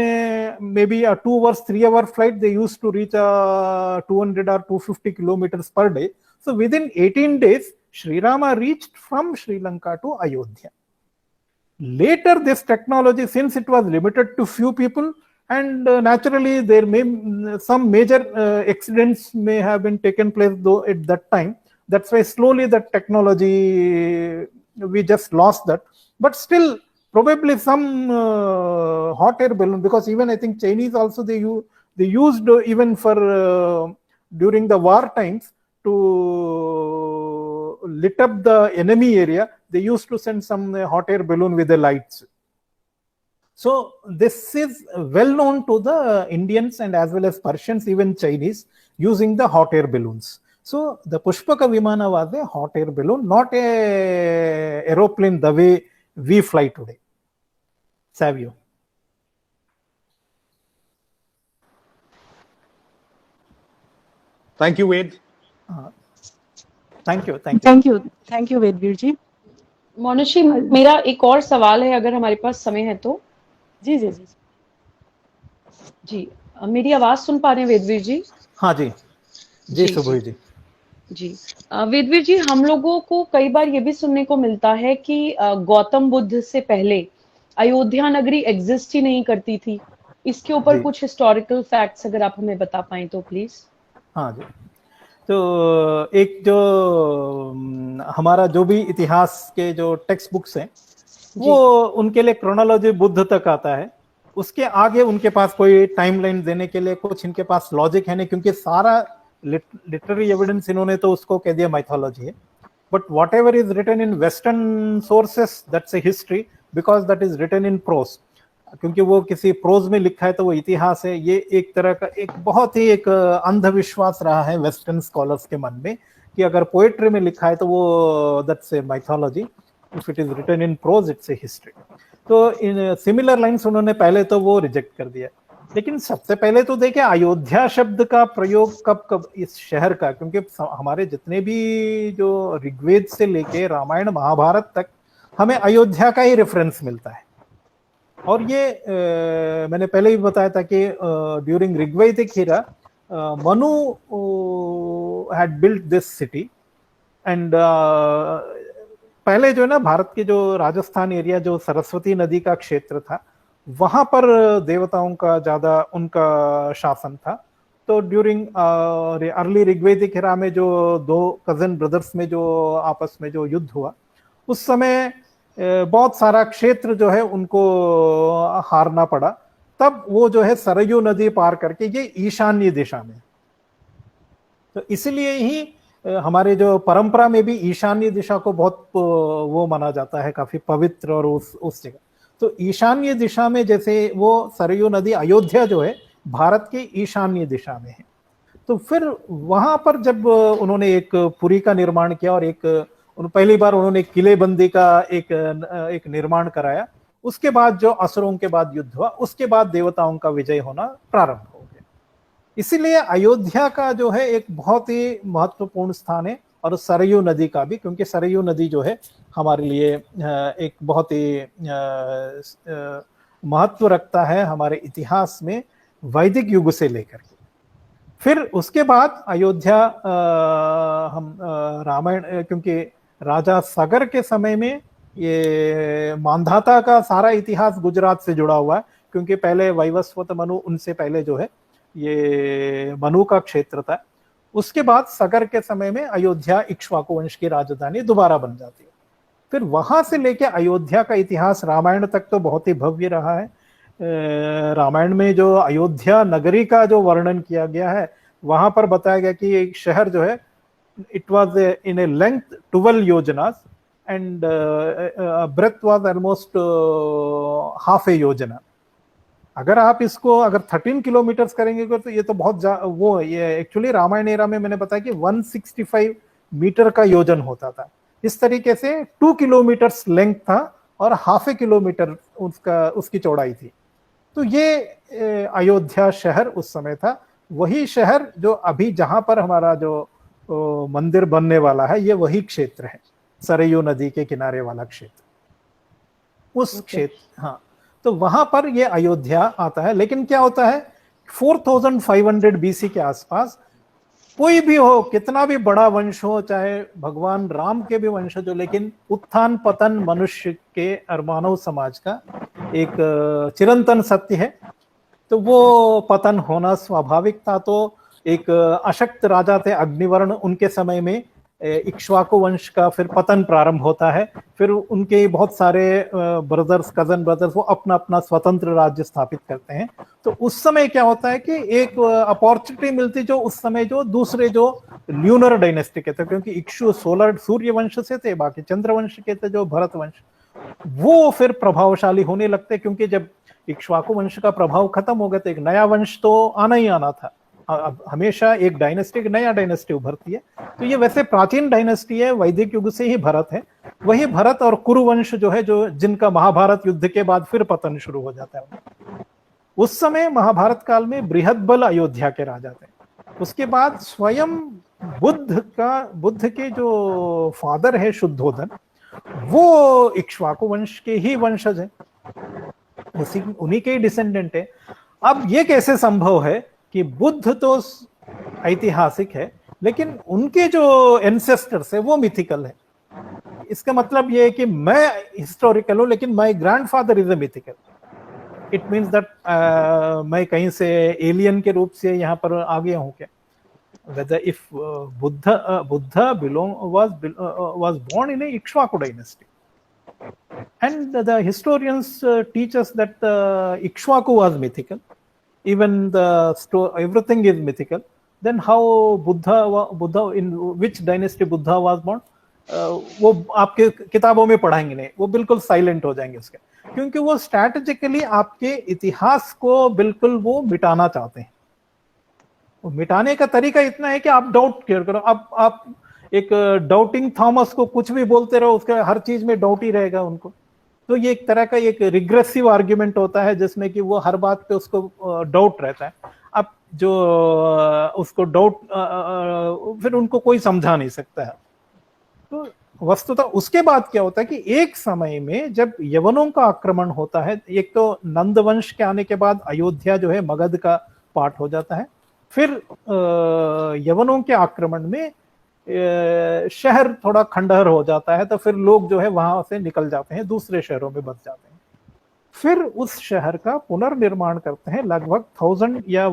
maybe a 2 hours, 3 hour flight, they used to reach 200 or 250 kilometers per day. So within 18 days, Sri Rama reached from Sri Lanka to Ayodhya. Later, this technology, since it was limited to few people, and naturally there may some major accidents may have been taken place though at that time. That's why slowly the technology, we just lost that. But still, probably some hot air balloon, because even I think Chinese also they used even for during the war times to lit up the enemy area, they used to send some hot air balloon with the lights. So this is well known to the Indians and as well as Persians, even Chinese, using the hot air balloons. So the Pushpaka Vimana was a hot air balloon, not a aeroplane the way we fly today. Savio. Thank you, Ved. Thank you, thank you. Thank you, thank you, Vedveer जी. मोनिशी, मेरा एक और सवाल है, अगर हमारे पास समय है तो. जी जी जी जी, मेरी आवाज सुन पा रहे हैं वेदवीर जी? हाँ जी जी सुबोई जी. जी, वेदवीर जी, हम लोगों को कई बार ये भी सुनने को मिलता है कि गौतम बुद्ध से पहले अयोध्या नगरी एग्जिस्ट ही नहीं करती थी. इसके ऊपर कुछ हिस्टोरिकल फैक्ट्स अगर आप हमें बता पाएं तो प्लीज. हाँ जी. तो एक जो हमारा जो भी इतिहास के जो टेक्स्ट बुक्स हैं वो उनके लिए क्रोनोलॉजी बुद्ध तक आता है. उसके आगे उनके पास कोई टाइमलाइन देने के लिए कुछ इनके पास लॉजिक है नहीं, क्योंकि सारा लिटरेरी एविडेंस इन्होंने तो उसको कह दिया माइथोलॉजी है. But whatever is written in western sources that's a history, because that is written in prose. क्योंकि वो किसी प्रोज में लिखा है तो वो इतिहास है. ये एक तरह का एक बहुत ही एक अंधविश्वास रहा है वेस्टर्न स्कॉलर्स के मन में कि अगर पोएट्री में लिखा है तो वो that's a mythology, if it is written in prose it's a history. तो इन सिमिलर लाइंस उन्होंने पहले तो वो रिजेक्ट कर दिया. लेकिन सबसे पहले तो देखिए अयोध्या शब्द का प्रयोग कब इस शहर का, क्योंकि हमारे जितने भी जो ऋग्वेद से लेके रामायण महाभारत तक हमें अयोध्या का ही रेफरेंस मिलता है. और ये मैंने पहले भी बताया था कि during Rigvedic era Manu had built this city. And पहले जो है ना भारत के जो राजस्थान एरिया जो सरस्वती नदी का क्षेत्र था वहां पर देवताओं का ज्यादा उनका शासन था. तो ड्यूरिंग अर्ली ऋग्वैदिक एरा में जो दो कजन ब्रदर्स में जो आपस में जो युद्ध हुआ उस समय बहुत सारा क्षेत्र जो है उनको हारना पड़ा. तब वो जो है सरयू नदी पार करके ये ईशान्य दिशा में. तो इसलिए ही हमारे जो परंपरा में भी ईशान्य दिशा को बहुत वो माना जाता है, काफी पवित्र और उस जगह. तो ईशान्य दिशा में जैसे वो सरयू नदी अयोध्या जो है भारत के ईशान्य दिशा में है. तो फिर वहां पर जब उन्होंने एक पुरी का निर्माण किया और पहली बार उन्होंने किलेबंदी का एक निर्माण कराया. उसके बाद जो असुरों के बाद युद्ध हुआ उसके बाद देवताओं का विजय होना प्रारंभ हो गया. इसीलिए अयोध्या का जो है एक बहुत ही महत्वपूर्ण स्थान है, और सरयू नदी का भी, क्योंकि सरयू नदी जो है हमारे लिए एक बहुत ही महत्व रखता है हमारे इतिहास में वैदिक युग से लेकर के. फिर उसके बाद अयोध्या हम रामायण, क्योंकि राजा सागर के समय में ये मांधाता का सारा इतिहास गुजरात से जुड़ा हुआ है, क्योंकि पहले वैवस्वत मनु, उनसे पहले जो है ये मनु का क्षेत्र था. उसके बाद सागर के समय में अयोध्या इक्ष्वाकु वंश की राजधानी दोबारा बन जाती है. फिर वहां से लेके अयोध्या का इतिहास रामायण तक तो बहुत ही भव्य रहा है. रामायण में जो अयोध्या नगरी का जो वर्णन किया गया है वहां पर बताया गया कि एक शहर जो है it was in a length 12 yojanas and breadth was almost half a yojana. अगर आप इसको अगर 13 किलोमीटर करेंगे तो ये तो बहुत वो ये एक्चुअली रामायण एरा में मैंने बताया कि 165 मीटर का योजन होता था. इस तरीके से 2 किलोमीटर लेंथ था और हाफ ए किलोमीटर उसकी चौड़ाई थी. तो ये अयोध्या शहर उस समय था. वही शहर जो अभी जहां पर हमारा जो मंदिर बनने वाला है ये वही क्षेत्र है, सरयू नदी के किनारे वाला क्षेत्र, उस क्षेत्र. हाँ, तो वहां पर ये अयोध्या आता है. लेकिन क्या होता है 4500 बीसी के आसपास कोई भी हो, कितना भी बड़ा वंश हो, चाहे भगवान राम के भी वंशज हो, लेकिन उत्थान पतन मनुष्य के और मानव समाज का एक चिरंतन सत्य है. तो वो पतन होना स्वाभाविक था. तो एक अशक्त राजा थे अग्निवर्ण, उनके समय में इक्ष्वाकु वंश का फिर पतन प्रारंभ होता है. फिर उनके बहुत सारे ब्रदर्स, कजन ब्रदर्स, वो अपना अपना स्वतंत्र राज्य स्थापित करते हैं. तो उस समय क्या होता है कि एक अपॉर्चुनिटी मिलती जो उस समय जो दूसरे जो ल्यूनर डायनेस्टी के थे, क्योंकि इक्ष्व सोलर सूर्य वंश से थे, बाकी चंद्र वंश के थे जो भरत वंश, वो फिर प्रभावशाली होने लगते. क्योंकि जब इक्ष्वाकु वंश का प्रभाव खत्म हो गया, तो एक नया वंश तो आना ही आना था। अब हमेशा एक डायनेस्टी, एक नया डायनेस्टी उभरती है। तो ये वैसे प्राचीन डायनेस्टी है, वैदिक युग से ही भरत है। वही भरत और कुरुवंश जो है, जो जिनका महाभारत युद्ध के बाद फिर पतन शुरू हो जाता है। उस समय महाभारत काल में बृहद्बल अयोध्या के राजा थे। उसके बाद स्वयं बुद्ध के जो फादर है शुद्धोधन, वो इक्ष्वाकु वंश के ही वंशज है, उन्हीं के ही डिसेंडेंट है। अब ये कैसे संभव है कि बुद्ध तो ऐतिहासिक है, लेकिन उनके जो एंसेस्टर्स है वो मिथिकल है? इसका मतलब ये है कि मैं हिस्टोरिकल हूं, लेकिन my grandfather is a mythical. It means that मैं कहीं से एलियन के रूप से यहाँ पर आ गया हूँ क्या? Whether if Buddha was born in a Ikshvaku dynasty, and the historians teach us that Ikshvaku was mythical, even everything is mythical. Then how Buddha in which dynasty Buddha was born? वो आपके किताबों में पढ़ाएंगे नहीं, वो बिल्कुल silent हो जाएंगे उसके, क्योंकि वो स्ट्रैटेजिकली आपके इतिहास को बिल्कुल वो मिटाना चाहते हैं। मिटाने का तरीका इतना है कि आप डाउट क्लियर करो। आप एक डाउटिंग थॉमस को कुछ भी बोलते रहो, उसका हर चीज में डाउट ही रहेगा उनको। तो ये एक तरह का एक रिग्रेसिव आर्ग्यूमेंट होता है, जिसमें कि वो हर बात पे उसको डाउट रहता है। अब जो उसको डाउट फिर उनको कोई समझा नहीं सकता है। तो वस्तुतः उसके बाद क्या होता है कि एक समय में जब यवनों का आक्रमण होता है, एक तो नंद वंश के आने के बाद अयोध्या जो है मगध का पार्ट हो जाता है। फिर यवनों के आक्रमण में शहर थोड़ा खंडहर हो जाता है, तो फिर लोग जो है वहां से निकल जाते हैं, दूसरे शहरों में बस जाते हैं। फिर उस शहर का पुनर्निर्माण करते हैं लगभग 1000 या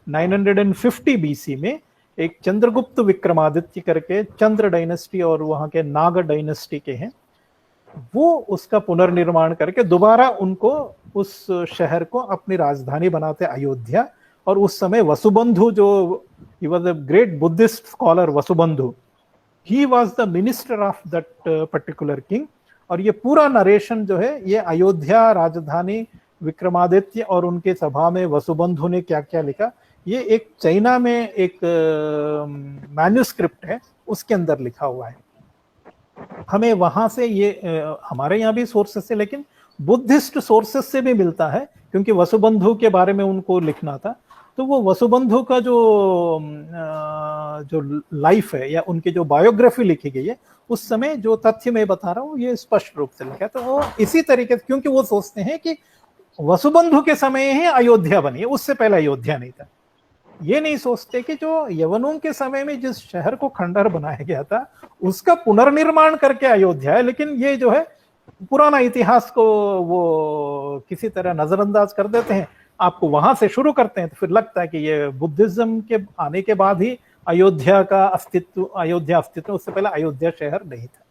950 बीसी में। एक चंद्रगुप्त विक्रमादित्य करके चंद्र डायनेस्टी और वहां के नाग डायनेस्टी के हैं, वो उसका पुनर्निर्माण करके दोबारा उनको उस शहर को अपनी राजधानी बनाते अयोध्या। और उस समय वसुबंधु, जो he was a great Buddhist scholar, Vasubandhu, he was the minister of that particular king। और ये पूरा नरेशन जो है ये अयोध्या राजधानी विक्रमादित्य और उनके सभा में वसुबंधु ने क्या क्या लिखा, ये एक चाइना में एक मैन्युस्क्रिप्ट है, उसके अंदर लिखा हुआ है। हमें वहां से ये हमारे यहाँ भी सोर्सेस से, लेकिन बुद्धिस्ट सोर्सेस से भी मिलता है, क्योंकि वसुबंधु के बारे में उनको लिखना था। तो वो वसुबंधु का जो लाइफ है या उनकी जो बायोग्राफी लिखी गई है, उस समय जो तथ्य मैं बता रहा हूँ ये स्पष्ट रूप से लिखा है। तो वो इसी तरीके से, क्योंकि वो सोचते हैं कि वसुबंधु के समय ही अयोध्या बनी है, उससे पहले अयोध्या नहीं था। ये नहीं सोचते कि जो यवनों के समय में जिस शहर को खंडहर बनाया गया था उसका पुनर्निर्माण करके अयोध्या है। लेकिन ये जो है पुराना इतिहास को वो किसी तरह नजरअंदाज कर देते हैं, आपको वहां से शुरू करते हैं। तो फिर लगता है कि ये बुद्धिज्म के आने के बाद ही अयोध्या का अस्तित्व, उससे पहले अयोध्या शहर नहीं था।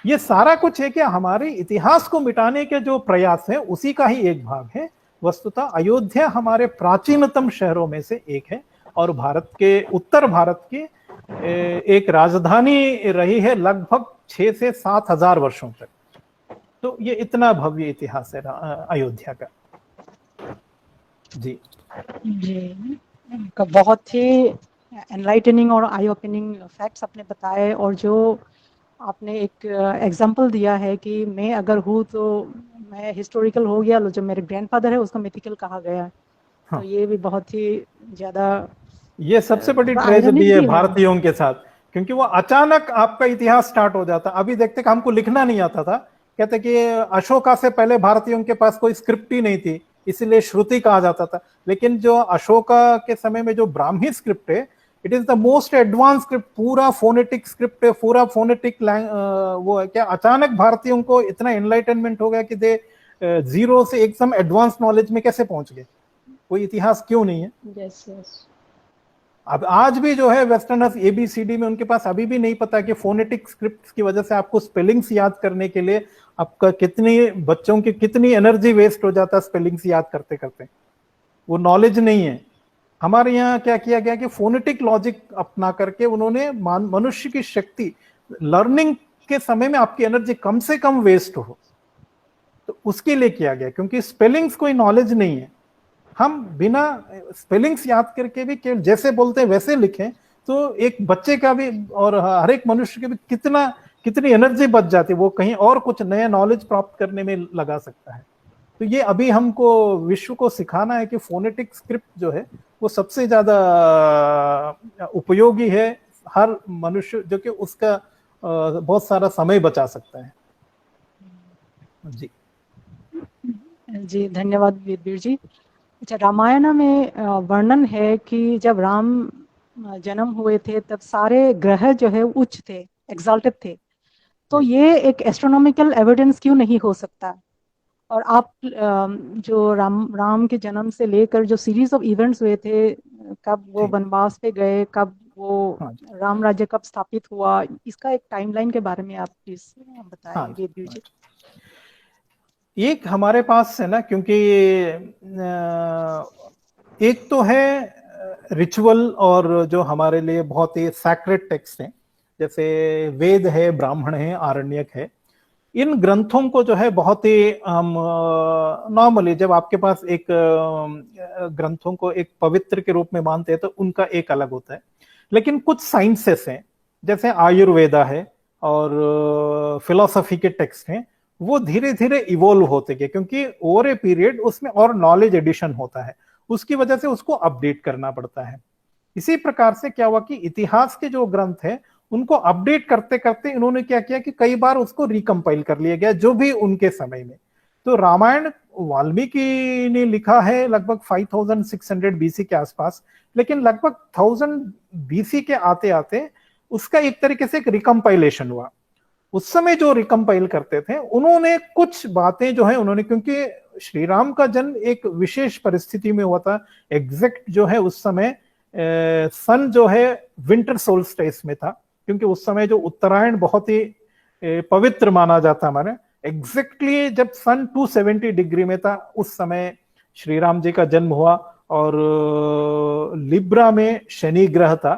ये सारा कुछ है कि हमारे इतिहास को मिटाने के जो प्रयास है उसी का ही एक भाग है। वस्तुतः अयोध्या हमारे प्राचीनतम शहरों में से एक है और भारत के उत्तर भारत की एक राजधानी रही है लगभग 6 से 7 हजार वर्षों तक। तो ये इतना भव्य इतिहास है अयोध्या का। जी बहुत ही एनलाइटनिंग और आई ओपनिंग फैक्ट्स आपने बताए, और जो आपने एक एग्जांपल दिया है कि मैं अगर हूँ तो मैं हिस्टोरिकल हो गया, जो मेरे ग्रैंडफादर है उसको मिथिकल कहा गया। हाँ। तो ये भी बहुत ही ज्यादा, ये सबसे बड़ी ट्रेजेडी है भारतीयों के साथ, क्योंकि वो अचानक आपका इतिहास स्टार्ट हो जाता। अभी देखते कि हमको लिखना नहीं आता था, कहते कि अशोका से पहले भारतीयों के पास कोई स्क्रिप्ट ही नहीं थी, इसीलिए श्रुति कहा जाता था। लेकिन जो अशोका के समय में जो ब्राह्मी स्क्रिप्ट है, it is the most advance script, पूरा फोनेटिक स्क्रिप्ट है, पूरा फोनेटिक वो है। क्या अचानक भारतीयों को इतना एनलाइटनमेंट हो गया कि दे जीरो से एकदम एडवांस नॉलेज में कैसे पहुंच गए? कोई इतिहास क्यों नहीं है? yes, yes. अब आज भी जो है वेस्टर्नर्स ABCD में उनके पास अभी भी नहीं पता कि फोनेटिक स्क्रिप्ट की वजह से आपको स्पेलिंग्स याद करने के लिए आपका बच्चों की कितनी एनर्जी वेस्ट हो जाता है स्पेलिंग्स याद करते करते। वो नॉलेज नहीं है। हमारे यहाँ क्या किया गया कि फोनेटिक लॉजिक अपना करके उन्होंने मनुष्य की शक्ति, लर्निंग के समय में आपकी एनर्जी कम से कम वेस्ट हो, तो उसके लिए किया गया, क्योंकि स्पेलिंग्स कोई नॉलेज नहीं है। हम बिना स्पेलिंग्स याद करके भी केवल जैसे बोलते हैं वैसे लिखें तो एक बच्चे का भी और हर एक मनुष्य के भी कितनी एनर्जी बच जाती है, वो कहीं और कुछ नया नॉलेज प्राप्त करने में लगा सकता है। तो ये अभी हमको विश्व को सिखाना है कि फोनेटिक स्क्रिप्ट जो है वो सबसे ज्यादा उपयोगी है हर मनुष्य, जो कि उसका बहुत सारा समय बचा सकता है। जी जी धन्यवाद वेदवीर जी। अच्छा, रामायण में वर्णन है कि जब राम जन्म हुए थे तब सारे ग्रह जो है उच्च थे, एक्साल्टेड थे। तो ये एक एस्ट्रोनॉमिकल एविडेंस क्यों नहीं हो सकता? और आप जो राम के जन्म से लेकर जो सीरीज ऑफ इवेंट्स हुए थे, कब वो वनवास पे गए, कब वो राम राज्य कब स्थापित हुआ, इसका एक टाइमलाइन के बारे में आप प्लीज बताएं वेदवीर जी। एक हमारे पास है ना, क्योंकि एक तो है रिचुअल और जो हमारे लिए बहुत ही सैक्रेड टेक्स्ट हैं, जैसे वेद है, ब्राह्मण है, आरण्यक है। इन ग्रंथों को जो है बहुत ही हम नॉर्मली जब आपके पास एक ग्रंथों को एक पवित्र के रूप में मानते हैं तो उनका एक अलग होता है। लेकिन कुछ साइंसेस हैं, जैसे आयुर्वेदा है और फिलॉसफी के टेक्स्ट हैं, वो धीरे धीरे इवोल्व होते गए, क्योंकि ओवर ए पीरियड उसमें और नॉलेज एडिशन होता है, उसकी वजह से उसको अपडेट करना पड़ता है। इसी प्रकार से क्या हुआ कि इतिहास के जो ग्रंथ है उनको अपडेट करते करते इन्होंने क्या किया कि कई बार उसको रिकम्पाइल कर लिया गया, जो भी उनके समय में। तो रामायण वाल्मीकि ने लिखा है लगभग 5600 बीसी के आसपास, लेकिन लगभग 1000 बीसी के आते आते उसका एक तरीके से एक रिकम्पाइलेशन हुआ। उस समय जो रिकम्पाइल करते थे उन्होंने कुछ बातें जो है उन्होंने, क्योंकि श्री राम का जन्म एक विशेष परिस्थिति में हुआ था, एग्जैक्ट जो है उस समय सन जो है विंटर सोल्स्टिस में था, क्योंकि उस समय जो उत्तरायण बहुत ही पवित्र माना जाता हमारे, एग्जैक्टली जब सन 270 डिग्री में था उस समय श्री राम जी का जन्म हुआ, और लिब्रा में शनि ग्रह था।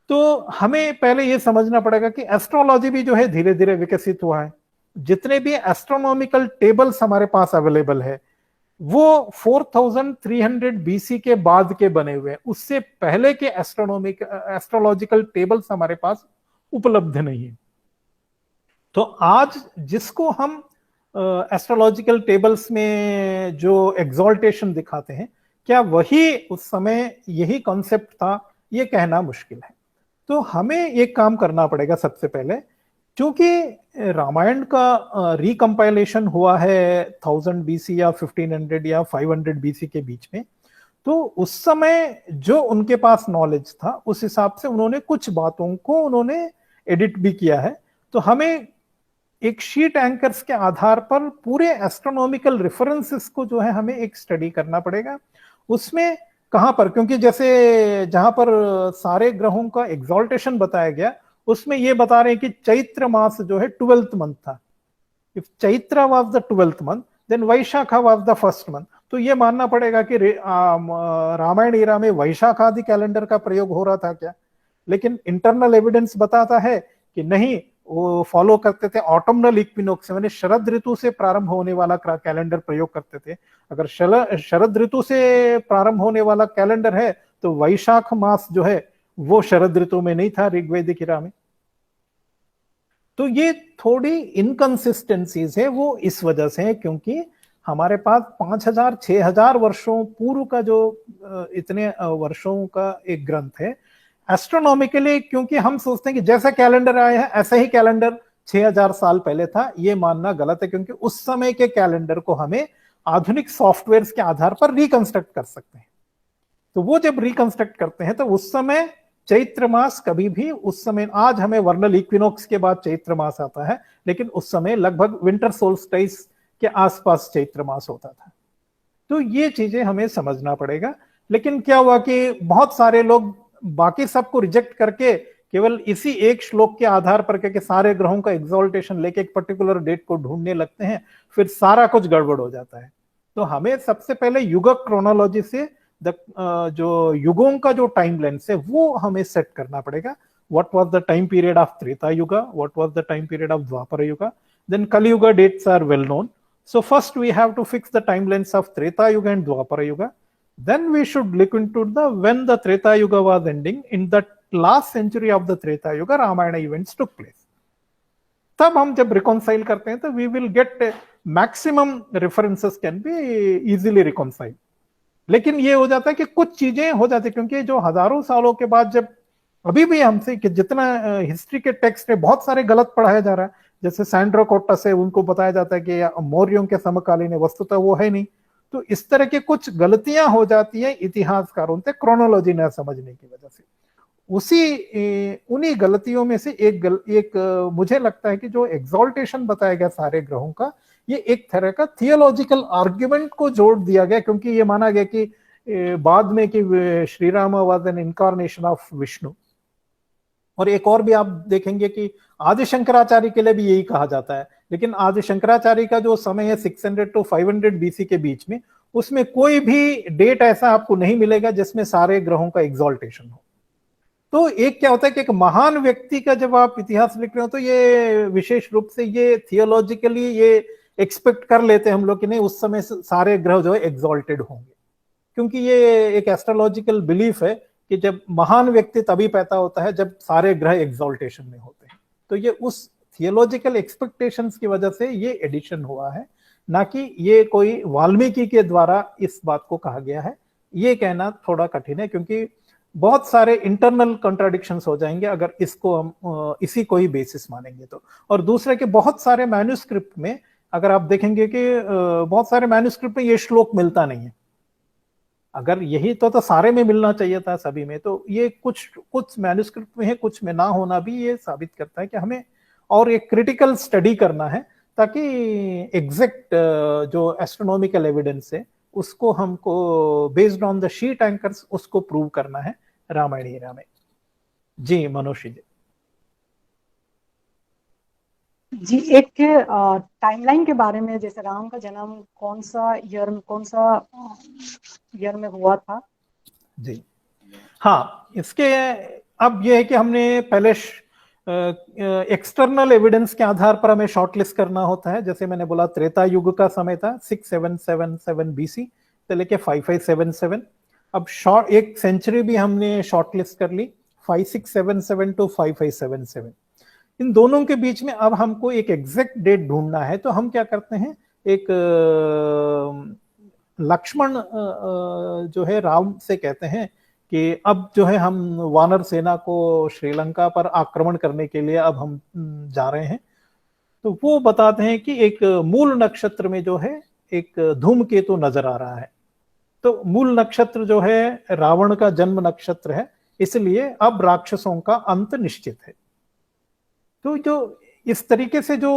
तो हमें पहले ये समझना पड़ेगा कि एस्ट्रोलॉजी भी जो है धीरे धीरे विकसित हुआ है। जितने भी एस्ट्रोनॉमिकल टेबल्स हमारे पास अवेलेबल है वो 4300 बीसी के बाद के बने हुए हैं, उससे पहले के एस्ट्रोलॉजिकल टेबल्स हमारे पास उपलब्ध नहीं है। तो आज जिसको हम एस्ट्रोलॉजिकल टेबल्स में जो एग्जॉल्टेशन दिखाते हैं, क्या वही उस समय यही कॉन्सेप्ट था, ये कहना मुश्किल है। तो हमें एक काम करना पड़ेगा सबसे पहले, क्योंकि रामायण का रिकम्पाइलेशन हुआ है 1000 बीसी या 1500 या 500 बीसी के बीच में, तो उस समय जो उनके पास नॉलेज था उस हिसाब से उन्होंने कुछ बातों को उन्होंने एडिट भी किया है। तो हमें एक शीट एंकर्स के आधार पर पूरे एस्ट्रोनॉमिकल रेफरेंसेस को जो है हमें एक स्टडी करना पड़ेगा। उसमें कहां पर, क्योंकि जैसे जहां पर सारे ग्रहों का एग्जॉल्टेशन बताया गया उसमें ये बता रहे हैं कि चैत्र मास जो है 12th मंथ था। If Chaitra was the 12th month then Vaishakha was the first month. तो ये मानना पड़ेगा कि रामायण ईरा में वैशाख आदि कैलेंडर का प्रयोग हो रहा था क्या? लेकिन इंटरनल एविडेंस बताता है कि नहीं, वो फॉलो करते थे ऑटमनल इक्विनोक्स, यानी शरद ऋतु से प्रारंभ होने वाला कैलेंडर प्रयोग करते थे। अगर शरद ऋतु से प्रारंभ होने वाला कैलेंडर है तो वैशाख मास जो है वो शरद ऋतु में नहीं था ऋग्वेदिक इरा में। तो ये थोड़ी इनकंसिस्टेंसीज है, वो इस वजह से है क्योंकि हमारे पास 5000-6000 वर्षों पूर्व का जो इतने वर्षों का एक ग्रंथ है एस्ट्रोनॉमिकली, क्योंकि हम सोचते हैं कि जैसा कैलेंडर आया है ऐसा ही कैलेंडर 6000 साल पहले था, ये मानना गलत है, क्योंकि उस समय के कैलेंडर को हमें आधुनिक सॉफ्टवेयर के आधार पर रिकंस्ट्रक्ट कर सकते हैं। तो वो जब रिकंस्ट्रक्ट करते हैं तो उस समय चैत्र मास कभी भी उस समय, आज हमें वर्नल इक्विनोक्स के बाद चैत्र मास आता है, लेकिन उस समय लगभग विंटर सोल्स्टिस के आसपास चैत्र मास होता था। तो ये चीजें हमें समझना पड़ेगा। लेकिन क्या हुआ कि बहुत सारे लोग बाकी सबको रिजेक्ट करके केवल इसी एक श्लोक के आधार पर के सारे ग्रहों का एग्जॉल्टेशन लेके एक पर्टिकुलर डेट को ढूंढने लगते हैं, फिर सारा कुछ गड़बड़ हो जाता है। तो हमें सबसे पहले युगक क्रोनोलॉजी से जो युगों का जो टाइम लेंस है वो हमें सेट करना पड़ेगा। What was the time period of Treta yuga, what was the time period of Dwapar yuga, then Kalyuga dates are well known, So first we have to fix the timelines of Treta Yuga and Dwapara Yuga. Then we should look into the when the Treta Yuga was ending. In the last century of the Treta Yuga, Ramayana events took place. तब हम जब reconcile करते हैं तो we will get maximum references can be easily reconcile. लेकिन ये हो जाता है कि कुछ चीजें हो जाती है, क्योंकि जो हजारों सालों के बाद जब अभी भी हमसे कि जितना हिस्ट्री के टेक्स्ट है बहुत सारे गलत पढ़ाया जा रहा है. जैसे सैंड्रो कोटस है, उनको बताया जाता है कि मौर्यों के समकालीन है, वस्तुतः वो है नहीं. तो इस तरह की कुछ गलतियां हो जाती है इतिहासकारों से क्रोनोलॉजी न समझने की वजह से. उन्हीं गलतियों में से एक मुझे लगता है कि जो एग्जॉल्टेशन बताया गया सारे ग्रहों का, ये एक तरह का थियोलॉजिकल आर्ग्यूमेंट को जोड़ दिया गया, क्योंकि ये माना गया कि बाद में कि Shri Ram was an incarnation of Vishnu. और एक और भी आप देखेंगे कि आदि शंकराचार्य के लिए भी यही कहा जाता है. लेकिन आदि शंकराचार्य का जो समय है 600 to 500 BC के बीच में, उसमें कोई भी डेट ऐसा आपको नहीं मिलेगा जिसमें सारे ग्रहों का एग्जॉल्टेशन हो. तो एक क्या होता है कि एक महान व्यक्ति का जब आप इतिहास लिख रहे हो तो ये विशेष रूप से ये थियोलॉजिकली ये एक्सपेक्ट कर लेते हैं हम लोग कि नहीं उस समय सारे ग्रह जो है एग्जॉल्टेड होंगे, क्योंकि ये एक एस्ट्रोलॉजिकल बिलीफ है कि जब महान व्यक्ति तभी पैदा होता है जब सारे ग्रह एग्जॉल्टेशन में होते हैं. तो ये उस थियोलॉजिकल एक्सपेक्टेशंस की वजह से ये एडिशन हुआ है, ना कि ये कोई वाल्मीकि के द्वारा इस बात को कहा गया है. ये कहना थोड़ा कठिन है, क्योंकि बहुत सारे इंटरनल कॉन्ट्राडिक्शंस हो जाएंगे अगर इसको हम इसी को ही बेसिस मानेंगे तो. और दूसरे के बहुत सारे मैन्युस्क्रिप्ट में अगर आप देखेंगे कि बहुत सारे मैन्युस्क्रिप्ट में ये श्लोक मिलता नहीं है. अगर यही तो सारे में मिलना चाहिए था, सभी में. तो ये कुछ मैन्युस्क्रिप्ट में है, कुछ में ना होना भी ये साबित करता है कि हमें और एक क्रिटिकल स्टडी करना है, ताकि एग्जैक्ट जो एस्ट्रोनॉमिकल एविडेंस है उसको हमको based on the sheet anchors उसको प्रूव करना है रामायण एरा में. जी मनोज जी. जी, एक टाइमलाइन के बारे में, जैसे राम का जन्म कौन सा ईयर में हुआ था. जी हाँ, इसके अब ये है कि हमने पहले एक्सटर्नल एविडेंस के आधार पर हमें शॉर्टलिस्ट करना होता है. जैसे मैंने बोला त्रेता युग का समय था 6777 BC से लेके 5577. अब एक सेंचुरी भी हमने शॉर्टलिस्ट कर ली 5677 to 5577. इन दोनों के बीच में अब हमको एक एग्जैक्ट डेट ढूंढना है. तो हम क्या करते हैं, एक लक्ष्मण जो है राम से कहते हैं कि अब जो है हम वानर सेना को श्रीलंका पर आक्रमण करने के लिए अब हम जा रहे हैं. तो वो बताते हैं कि एक मूल नक्षत्र में जो है एक धूमकेतु नजर आ रहा है. तो मूल नक्षत्र जो है रावण का जन्म नक्षत्र है, इसलिए अब राक्षसों का अंत निश्चित है. तो जो इस तरीके से जो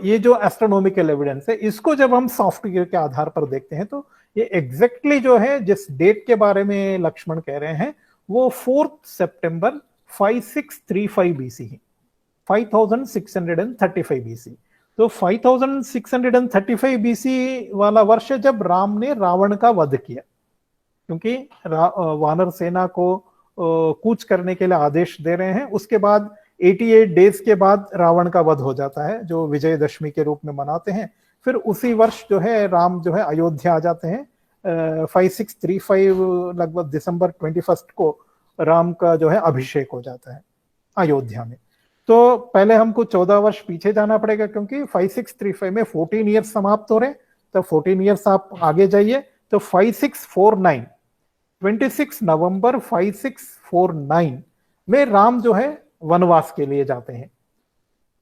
ये जो एस्ट्रोनॉमिकल एविडेंस है, इसको जब हम सॉफ्टवेयर के आधार पर देखते हैं तो ये एग्जैक्टली जो है जिस डेट के बारे में लक्ष्मण कह रहे हैं वो 4 सितंबर 5635 BC है, 5635 BC. तो 5635 BC वाला वर्ष है जब राम ने रावण का वध किया, क्योंकि वानर सेना को कूच करने के लिए आदेश दे रहे हैं. उसके बाद 88 डेज के बाद रावण का वध हो जाता है, जो विजयदशमी के रूप में मनाते हैं. फिर उसी वर्ष जो है राम जो है अयोध्या आ जाते हैं. 5635 लगभग दिसंबर 21 को राम का जो है अभिषेक हो जाता है अयोध्या में. तो पहले हमको 14 वर्ष पीछे जाना पड़ेगा, क्योंकि 5635 में 14 ईयर्स समाप्त हो रहे. तो 14 ईयर्स आप आगे जाइए तो 5649 26 नवंबर 5649 में राम जो है वनवास के लिए जाते हैं.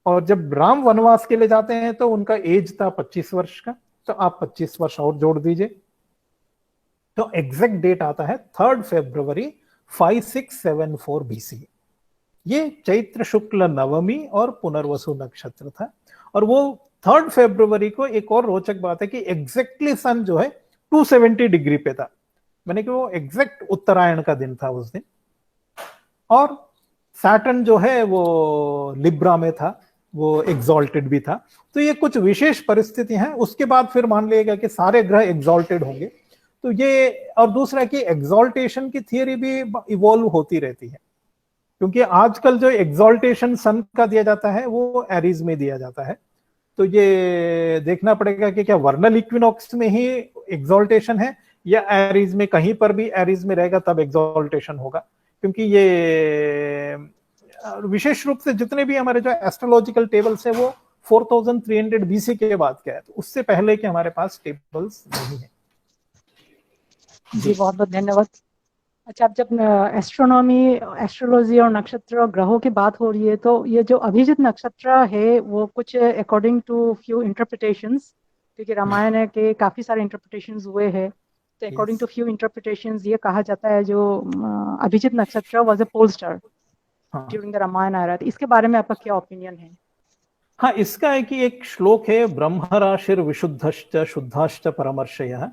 और जब राम वनवास के लिए जाते हैं तो उनका एज था 25 वर्ष का. तो आप 25 वर्ष और जोड़ दीजिए, तो एग्जैक्ट डेट आता है 3 फरवरी 5674 BC. ये चैत्र शुक्ल नवमी और पुनर्वसु नक्षत्र था. और वो 3 फरवरी को एक और रोचक बात है कि एग्जैक्टली सन जो है 270 डिग्री पे था, मैंने कि वो एग्जैक्ट उत्तरायण का दिन था उस दिन. और सैटर्न जो है वो लिब्रा में था, वो एग्जॉल्टेड भी था. तो ये कुछ विशेष परिस्थिति हैं. उसके बाद फिर मान लिएगा कि सारे ग्रह एग्जॉल्टेड होंगे. तो ये, और दूसरा कि एग्जॉल्टेशन की थियरी भी इवॉल्व होती रहती है, क्योंकि आजकल जो एग्जॉल्टेशन सन का दिया जाता है वो एरीज में दिया जाता है. तो ये देखना पड़ेगा कि क्या वर्नल इक्विनॉक्स में ही एक्सॉल्टेशन है या एरीज में, कहीं पर भी एरीज में रहेगा तब एक्सॉल्टेशन होगा, क्योंकि ये विशेष रूप से जितने भी हमारे जो एस्ट्रोलॉजिकल टेबल्स है वो 4300 बीसी के बाद क्या है, तो उससे पहले के हमारे पास टेबल्स नहीं है। जी बहुत बहुत धन्यवाद। अच्छा, अब जब एस्ट्रोनॉमी, एस्ट्रोलॉजी और नक्षत्र और ग्रहों की बात हो रही है, तो ये जो अभिजित नक्षत्र है वो कुछ अकॉर्डिंग टू फ्यू इंटरप्रिटेशंस, क्योंकि रामायण के काफी सारे इंटरप्रिटेशंस हुए हैं, तो अकॉर्डिंग टू फ्यू इंटरप्रिटेशंस ये कहा जाता है जो Abhijit nakshatra was a pole star during the Ramayana era. इसके बारे में आपका क्या ओपिनियन है? हाँ, इसका है कि एक श्लोक है, ब्रह्म राशिर विशुद्धश्च शुद्धाश्च परमर्शयः।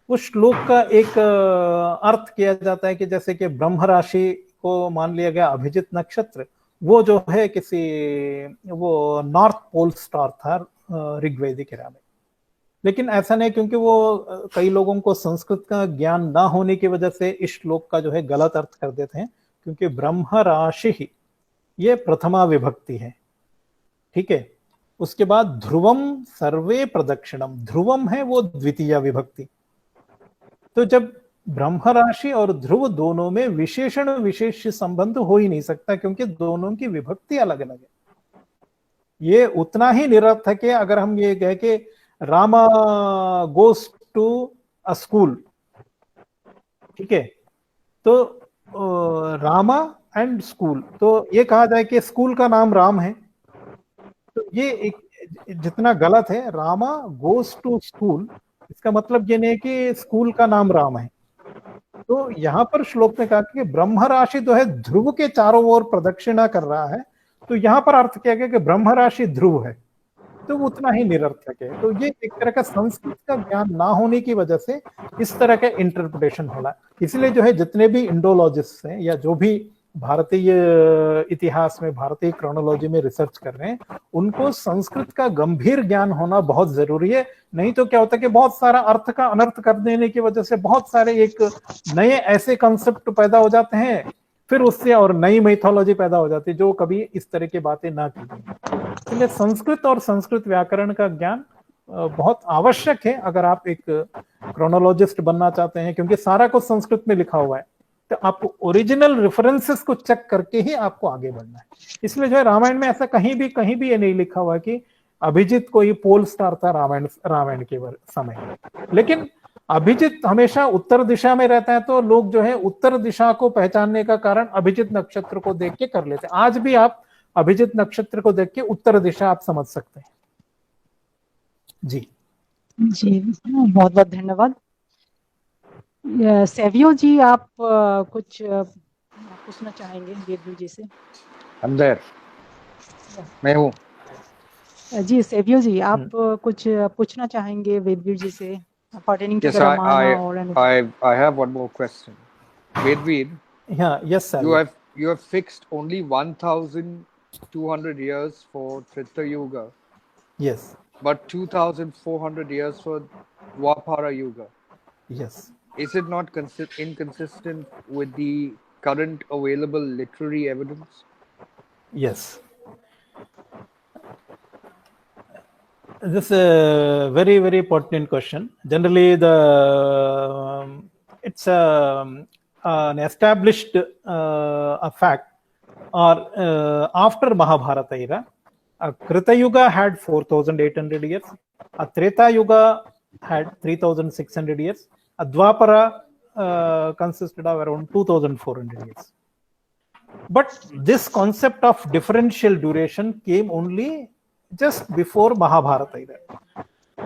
उस श्लोक का एक अर्थ किया जाता है कि जैसे कि ब्रह्म राशि को मान लिया गया अभिजित नक्षत्र, वो जो है वो नॉर्थ पोल स्टार था ऋग्वेदिक एरा में। लेकिन ऐसा नहीं, क्योंकि वो कई लोगों को संस्कृत का ज्ञान ना होने की वजह से इस श्लोक का जो है गलत अर्थ कर देते हैं, क्योंकि ब्रह्म राशि ये प्रथमा विभक्ति है, ठीक है। उसके बाद ध्रुवम सर्वे प्रदक्षिणम, ध्रुवम है वो द्वितीय विभक्ति। तो जब ब्रह्म राशि और ध्रुव दोनों में विशेषण विशेष संबंध हो ही नहीं सकता, क्योंकि दोनों की विभक्ति अलग अलग है। ये उतना ही निरर्थक है अगर हम ये कहें कि Rama goes to a school, ठीक है, तो रामा एंड स्कूल, तो ये कहा जाए कि स्कूल का नाम राम है, तो ये एक जितना गलत है। रामा गोस टू स्कूल, इसका मतलब ये नहीं कि स्कूल का नाम राम है। तो यहाँ पर श्लोक में कहा कि ब्रह्म राशि जो है ध्रुव के चारों ओर प्रदक्षिणा कर रहा है, तो यहाँ पर अर्थ किया गया कि ब्रह्म राशि ध्रुव है, तो वो उतना ही निरर्थक है। तो ये एक तरह का संस्कृत का ज्ञान ना होने की वजह से इस तरह का इंटरप्रिटेशन हो रहा है। इसलिए जो है जितने भी इंडोलॉजिस्ट हैं या जो भी भारतीय इतिहास में, भारतीय क्रोनोलॉजी में रिसर्च कर रहे हैं, उनको संस्कृत का गंभीर ज्ञान होना बहुत जरूरी है। नहीं तो क्या होता है कि बहुत सारा अर्थ का अनर्थ कर देने की वजह से बहुत सारे एक नए ऐसे कंसेप्ट पैदा हो जाते हैं, फिर उससे और नई मैथोलॉजी पैदा हो जाती है जो कभी इस तरह की बातें ना की गई। इसलिए संस्कृत और संस्कृत व्याकरण का ज्ञान बहुत आवश्यक है अगर आप एक क्रोनोलॉजिस्ट बनना चाहते हैं, क्योंकि सारा कुछ संस्कृत में लिखा हुआ है, तो आपको ओरिजिनल रेफरेंसेस को चेक करके ही आपको आगे बढ़ना है। इसलिए जो है रामायण में ऐसा कहीं भी ये नहीं लिखा हुआ कि अभिजित कोई पोल स्टार था रामायण के समय। लेकिन अभिजित हमेशा उत्तर दिशा में रहता है, तो लोग जो है उत्तर दिशा को पहचानने का कारण अभिजित नक्षत्र को देख के कर लेते हैं। आज भी आप अभिजित नक्षत्र को देख के उत्तर दिशा आप समझ सकते हैं। जी जी बहुत बहुत धन्यवाद। सेवियो जी, आप कुछ पूछना चाहेंगे वेदव्यू जी से? अंदर मैं हूँ जी। सेवियो जी, आप कुछ पूछना चाहेंगे वेदव्यू जी से pertaining to the Ramayana or anything? I have one more question. Vedveer, yes sir. You have fixed only 1,200 years for Treta Yuga. Yes. But 2,400 years for Dwapara Yuga. Yes. Is it not inconsistent with the current available literary evidence? Yes. This is a very, very pertinent question. Generally, it's an established a fact. Or after Mahabharata era, Krita Yuga had 4,800 years. A Treta Yuga had 3,600 years. A Dwapara consisted of around 2,400 years. But this concept of differential duration came only just before Mahabharata era.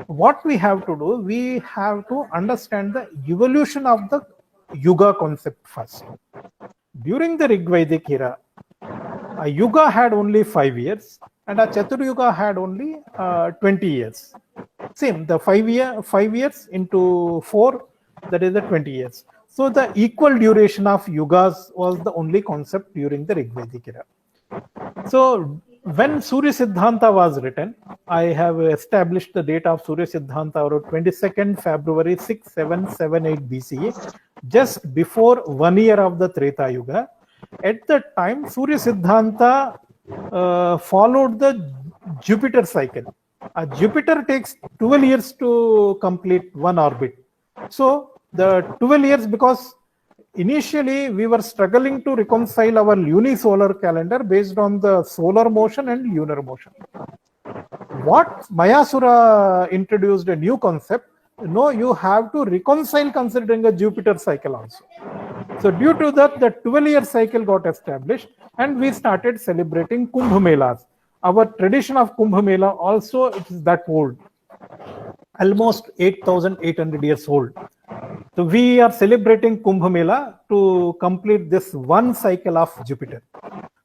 What we have to do, we have to understand the evolution of the Yuga concept first. During the Rigvedic era, a Yuga had only 5 years and a Chatur Yuga had only 20 years. Same, the 5 years into 4, that is the 20 years. So the equal duration of yugas was the only concept during the Rigvedic era. So when Surya Siddhanta was written, I have established the date of Surya Siddhanta on 22nd February 6778 BCE, just before 1 year of the Treta Yuga. At that time, Surya Siddhanta followed the Jupiter cycle. Jupiter takes 12 years to complete one orbit. So the 12 years, because initially we were struggling to reconcile our lunisolar calendar based on the solar motion and lunar motion. What Mayasura introduced a new concept. No, you have to reconcile considering a Jupiter cycle also. So due to that, the 12-year cycle got established, and we started celebrating Kumbh Melas. Our tradition of Kumbh Mela also is that old, almost 8,800 years old. So we are celebrating Kumbh Mela to complete this one cycle of Jupiter.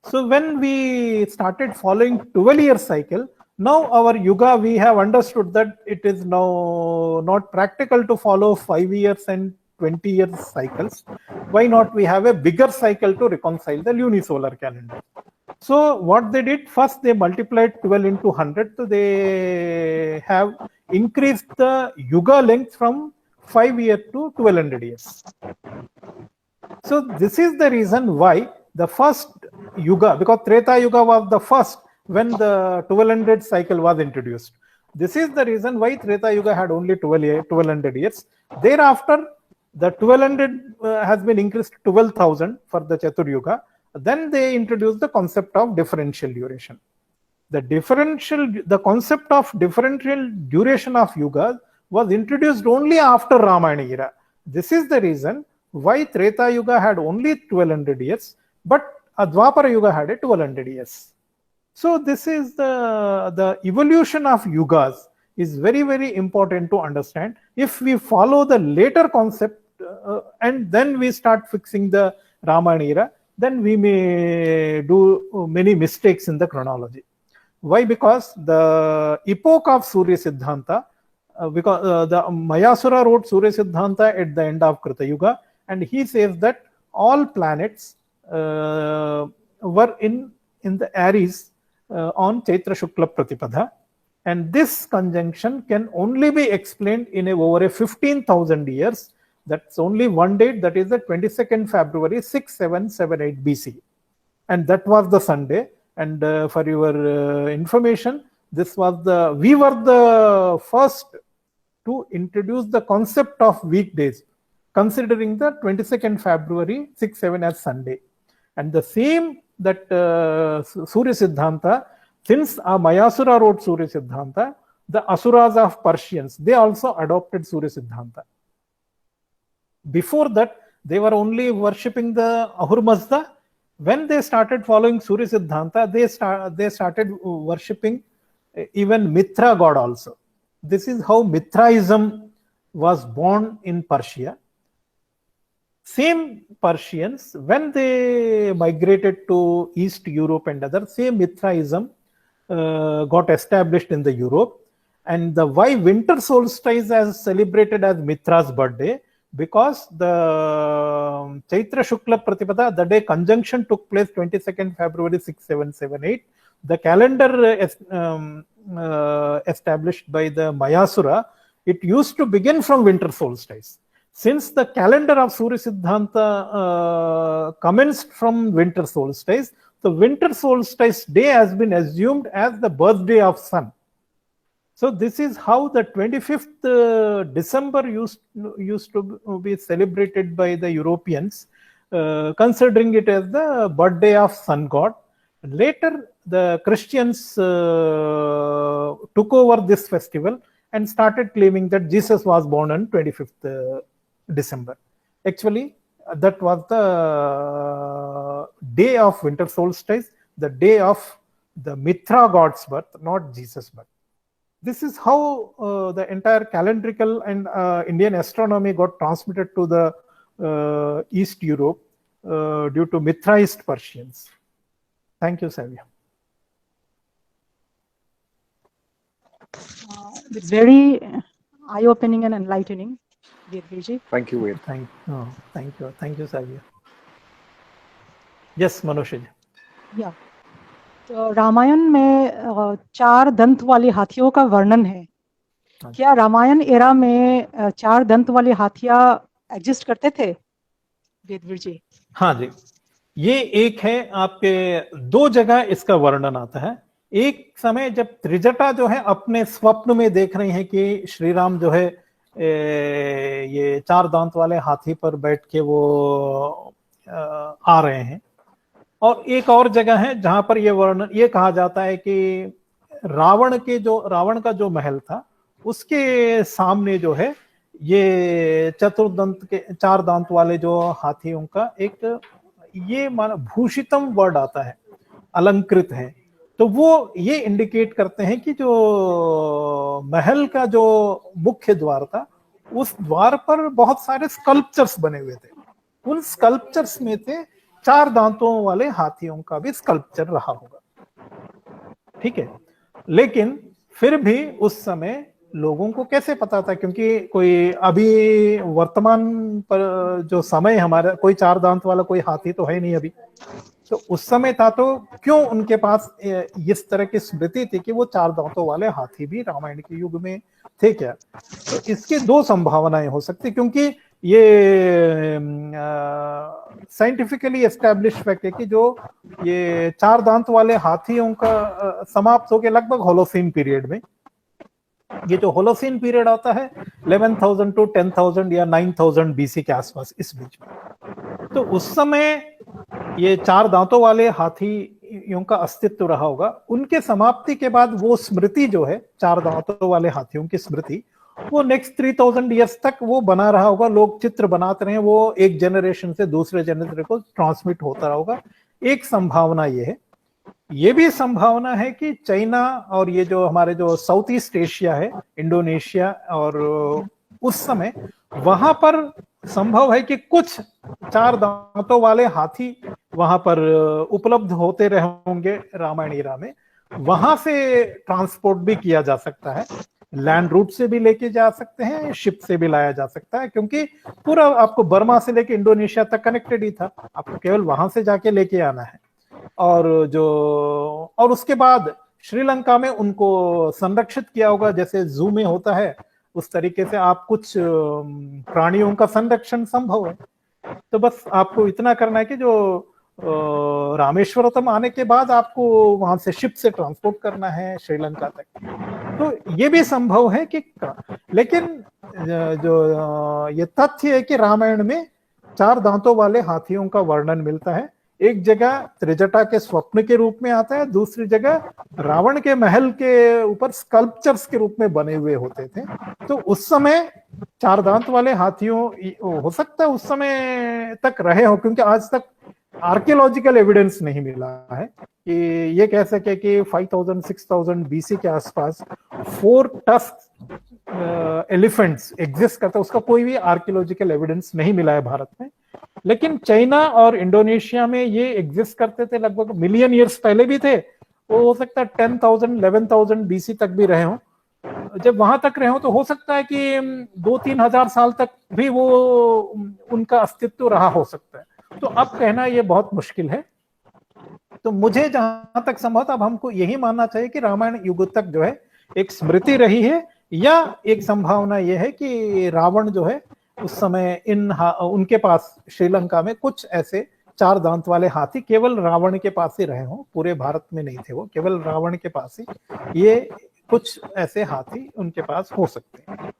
So when we started following 12-year cycle, now our Yuga, we have understood that it is now not practical to follow 5 years and 20 years cycles. Why not we have a bigger cycle to reconcile the lunisolar calendar? So what they did, first they multiplied 12 into 100. So they have increased the Yuga length from 5 years to 1200 years. So this is the reason why the first Yuga, because Treta Yuga was the first when the 1200 cycle was introduced. This is the reason why Treta Yuga had only 1200 years. Thereafter, the 1200 has been increased to 12,000 for the Chatur Yuga. Then they introduced the concept of differential duration. The concept of differential duration of Yuga was introduced only after Ramayana era. This is the reason why Treta Yuga had only 1200 years, but Dwapara Yuga had a 1200 years. So this is the evolution of yugas is very, very important to understand. If we follow the later concept and then we start fixing the Ramayana era, then we may do many mistakes in the chronology. Why? Because the epoch of Surya Siddhanta, because the Mayasura wrote Surya Siddhanta at the end of Krita Yuga, and he says that all planets were in the Aries on Chaitra Shukla Pratipada, and this conjunction can only be explained in over 15,000 years. That's only one date, that is the 22nd February 6778 BC, and that was the Sunday. And for your information, we were the first to introduce the concept of weekdays, considering the 22nd February 67 as Sunday. And the same that Surya Siddhanta, since Mayasura wrote Surya Siddhanta, the Asuras of Persians, they also adopted Surya Siddhanta. Before that, they were only worshipping the Ahura Mazda. When they started following Surya Siddhanta, they started worshipping even Mitra god also. This is how Mithraism was born in Persia. Same Persians, when they migrated to East Europe and other, same Mithraism got established in the Europe. And the why winter solstice is celebrated as Mithra's birthday, because the Chaitra Shukla Pratipada, the day conjunction took place 22nd February 6778. The calendar established by the Mayasura, it used to begin from winter solstice. Since the calendar of Surya Siddhanta commenced from winter solstice, the winter solstice day has been assumed as the birthday of sun. So this is how the 25th December used to be celebrated by the Europeans, considering it as the birthday of sun god. Later, the Christians took over this festival and started claiming that Jesus was born on 25th December. Actually, that was the day of winter solstice, the day of the Mithra god's birth, not Jesus' birth. This is how the entire calendrical and Indian astronomy got transmitted to the East Europe due to Mithraist Persians. Thank you, Savia. It's very eye-opening and enlightening, Vedvirji. Thank you, Ved. Thank you, Savia. Yes, Manoj. Yeah. तो रामायण में 4 दंत वाली हाथियों का वर्णन है. क्या Ramayan era में 4 दंत वाली हाथियां एग्जिस्ट करते थे, वेदवीर जी? हाँ जी, ये एक है आपके 2 जगह इसका वर्णन आता है. एक समय जब त्रिजटा जो है अपने स्वप्न में देख रही हैं कि श्री राम जो है ये 4 दांत वाले हाथी पर बैठ के वो आ रहे हैं। और एक और जगह है जहां पर ये वर्णन ये कहा जाता है कि रावण का जो महल था उसके सामने जो है ये चतुर्दंत के 4 दांत वाले जो हाथियों का एक ये भूषितम वर्ड आता है, अलंकृत है। तो वो ये इंडिकेट करते हैं कि जो महल का जो मुख्य द्वार था उस द्वार पर बहुत सारे स्कल्पचर्स बने हुए थे। उन स्कल्पचर्स में थे 4 दांतों वाले हाथियों का भी स्कल्पचर रहा होगा, ठीक है। लेकिन फिर भी उस समय लोगों को कैसे पता था, क्योंकि कोई अभी वर्तमान पर जो समय हमारा कोई 4 दांत वाला कोई हाथी तो है नहीं अभी, तो उस समय था तो क्यों उनके पास इस तरह की स्मृति थी कि वो 4 दांतों वाले हाथी भी रामायण के युग में थे क्या। तो इसकी 2 संभावनाएं हो सकती, क्योंकि ये साइंटिफिकली एस्टैब्लिश फैक्ट है कि जो ये 4 दांत वाले हाथियों का समाप्त हो गया लगभग होलोसीन पीरियड में। ये जो होलोसीन पीरियड आता है 11,000 टू 10,000 या 9,000 बीसी के आसपास, इस बीच में, तो उस समय ये 4 दांतों वाले हाथियों का अस्तित्व रहा होगा। उनके समाप्ति के बाद वो स्मृति जो है 4 दांतों वाले हाथियों की स्मृति वो नेक्स्ट 3,000 ईयर्स तक वो बना रहा होगा। लोग चित्र बनाते रहे, वो एक जनरेशन से दूसरे जनरेशन को ट्रांसमिट होता रहा होगा। एक संभावना ये है। ये भी संभावना है कि चाइना और ये जो हमारे जो साउथ ईस्ट एशिया है, इंडोनेशिया, और उस समय वहां पर संभव है कि कुछ 4 दांतों वाले हाथी वहां पर उपलब्ध होते रहे होंगे रामायण ईरा में। वहां से ट्रांसपोर्ट भी किया जा सकता है, लैंड रूट से भी लेके जा सकते हैं, शिप से भी लाया जा सकता है, क्योंकि पूरा आपको बर्मा से लेके इंडोनेशिया तक कनेक्टेड ही था, आपको केवल वहां से जाके लेके आना है। और उसके बाद श्रीलंका में उनको संरक्षित किया होगा, जैसे जू में होता है उस तरीके से आप कुछ प्राणियों का संरक्षण संभव है। तो बस आपको इतना करना है कि जो रामेश्वरम आने के बाद आपको वहां से शिप से ट्रांसपोर्ट करना है श्रीलंका तक, तो ये भी संभव है कि, लेकिन जो ये तथ्य है कि रामायण में 4 दांतों वाले हाथियों का वर्णन मिलता है। एक जगह त्रिजटा के स्वप्न के रूप में आता है, दूसरी जगह रावण के महल के ऊपर स्कल्पचर्स के रूप में बने हुए होते थे। तो उस समय 4 दांत वाले हाथियों हो सकता है उस समय तक रहे हो, क्योंकि आज तक आर्कियोलॉजिकल एविडेंस नहीं मिला है कि ये कह सके कि 5,000-6,000 बीसी के आसपास 4 टस्क एलिफेंट्स एग्जिस्ट करते, उसका कोई भी आर्कियोलॉजिकल एविडेंस नहीं मिला है भारत में। लेकिन चाइना और इंडोनेशिया में ये एग्जिस्ट करते थे, लगभग मिलियन ईयर्स पहले भी थे। वो हो सकता है 10,000 11,000 बीसी तक भी रहे हो। जब वहां तक रहे हो तो हो सकता है कि 2-3 हजार साल तक भी वो उनका अस्तित्व रहा हो सकता है। तो अब कहना ये बहुत मुश्किल है। तो मुझे जहां तक संभव था, अब हमको यही मानना चाहिए कि रामायण युग तक जो है एक स्मृति रही है, या एक संभावना यह है कि रावण जो है उस समय उनके पास श्रीलंका में कुछ ऐसे 4 दांत वाले हाथी केवल रावण के पास ही रहे हों, पूरे भारत में नहीं थे वो, केवल रावण के पास ही ये कुछ ऐसे हाथी उनके पास हो सकते हैं।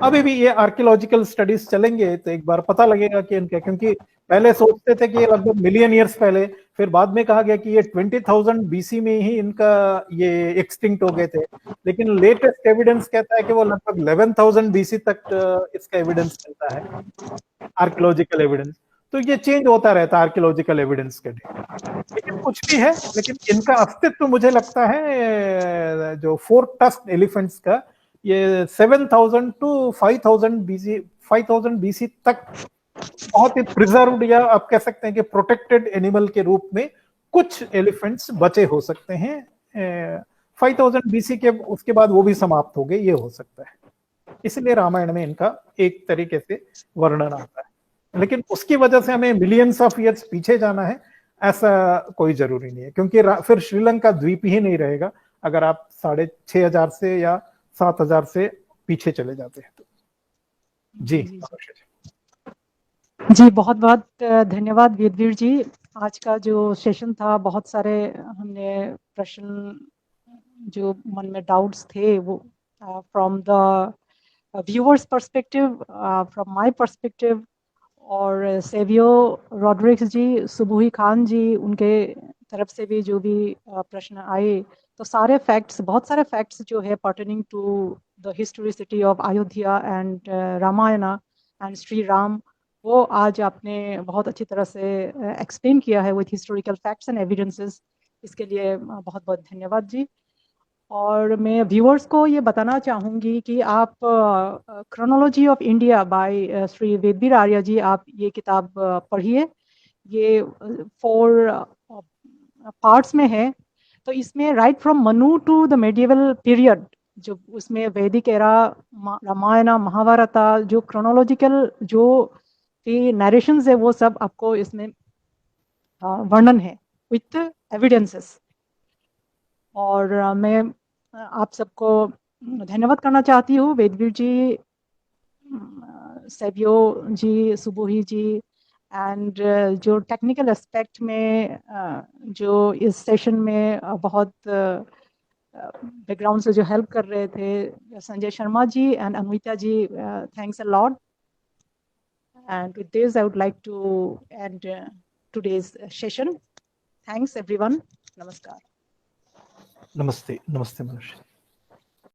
अभी भी ये आर्कियोलॉजिकल स्टडीज चलेंगे तो एक बार पता लगेगा कि इनके, क्योंकि पहले सोचते थे कि ये लगभग मिलियन ईयर्स पहले, फिर बाद में कहा गया कि ये 20,000 बीसी में ही इनका ये एक्सटिंक्ट हो गए थे, लेकिन लेटेस्ट एविडेंस कहता है कि वो लगभग 11,000 बीसी तक इसका एविडेंस मिलता है, आर्कियोलॉजिकल एविडेंस। तो ये चेंज होता रहता है आर्कियोलॉजिकल एविडेंस के लिए, लेकिन कुछ भी है, लेकिन इनका अस्तित्व मुझे लगता है जो 4 टस्क एलिफेंट्स का, ये 7,000 टू 5,000 बीसी तक बहुत ही प्रिजर्व्ड, या आप कह सकते हैं कि प्रोटेक्टेड एनिमल के रूप में कुछ एलिफेंट्स बचे हो सकते हैं। 5,000 बीसी के उसके बाद वो भी समाप्त हो गए, ये हो सकता है। इसलिए रामायण में इनका एक तरीके से वर्णन आता है, लेकिन उसकी वजह से हमें मिलियंस ऑफ ईयर्स पीछे जाना है ऐसा कोई जरूरी नहीं है, क्योंकि फिर श्रीलंका द्वीप ही नहीं रहेगा अगर आप 6,500 से या 7,000 से पीछे चले जाते हैं तो। जी जी, बहुत बहुत धन्यवाद वेदवीर जी। आज का जो सेशन था, बहुत सारे हमने प्रश्न जो मन में डाउट्स थे वो from the viewers perspective, from my perspective, और सेवियो रॉड्रिक्स जी, सुबुही खान जी, उनके तरफ से भी जो भी प्रश्न आए, तो सारे फैक्ट्स, बहुत सारे फैक्ट्स जो है pertaining to the historicity of Ayodhya and Ramayana and Shri Ram, वो आज आपने बहुत अच्छी तरह से एक्सप्लेन किया है with historical facts and evidences. इसके लिए बहुत बहुत धन्यवाद जी। और मैं व्यूअर्स को ये बताना चाहूँगी कि आप chronology of India by Shri Vedveer Arya ji, आप ये किताब पढ़िए। ये 4 पार्ट्स में है। तो इसमें right from Manu to the medieval period, जो उसमें वैदिक एरा, रामायण, महाभारता, जो क्रोनोलॉजिकल जो भी नरेशंस है वो सब आपको इसमें वर्णन है विथ एविडेंसेस। और मैं आप सबको धन्यवाद करना चाहती हूँ, वेदवीर जी, सेवियो जी, सुबुही जी, एंड जो टेक्निकल एस्पेक्ट में जो इस सेशन में बहुत बैकग्राउंड से जो हेल्प कर रहे थे, Sanjay Sharma ji and Amita ji, thanks a lot. And with this, I would like to end today's session. Thanks, everyone. Namaskar. नमस्ते, नमस्ते मनुष्य।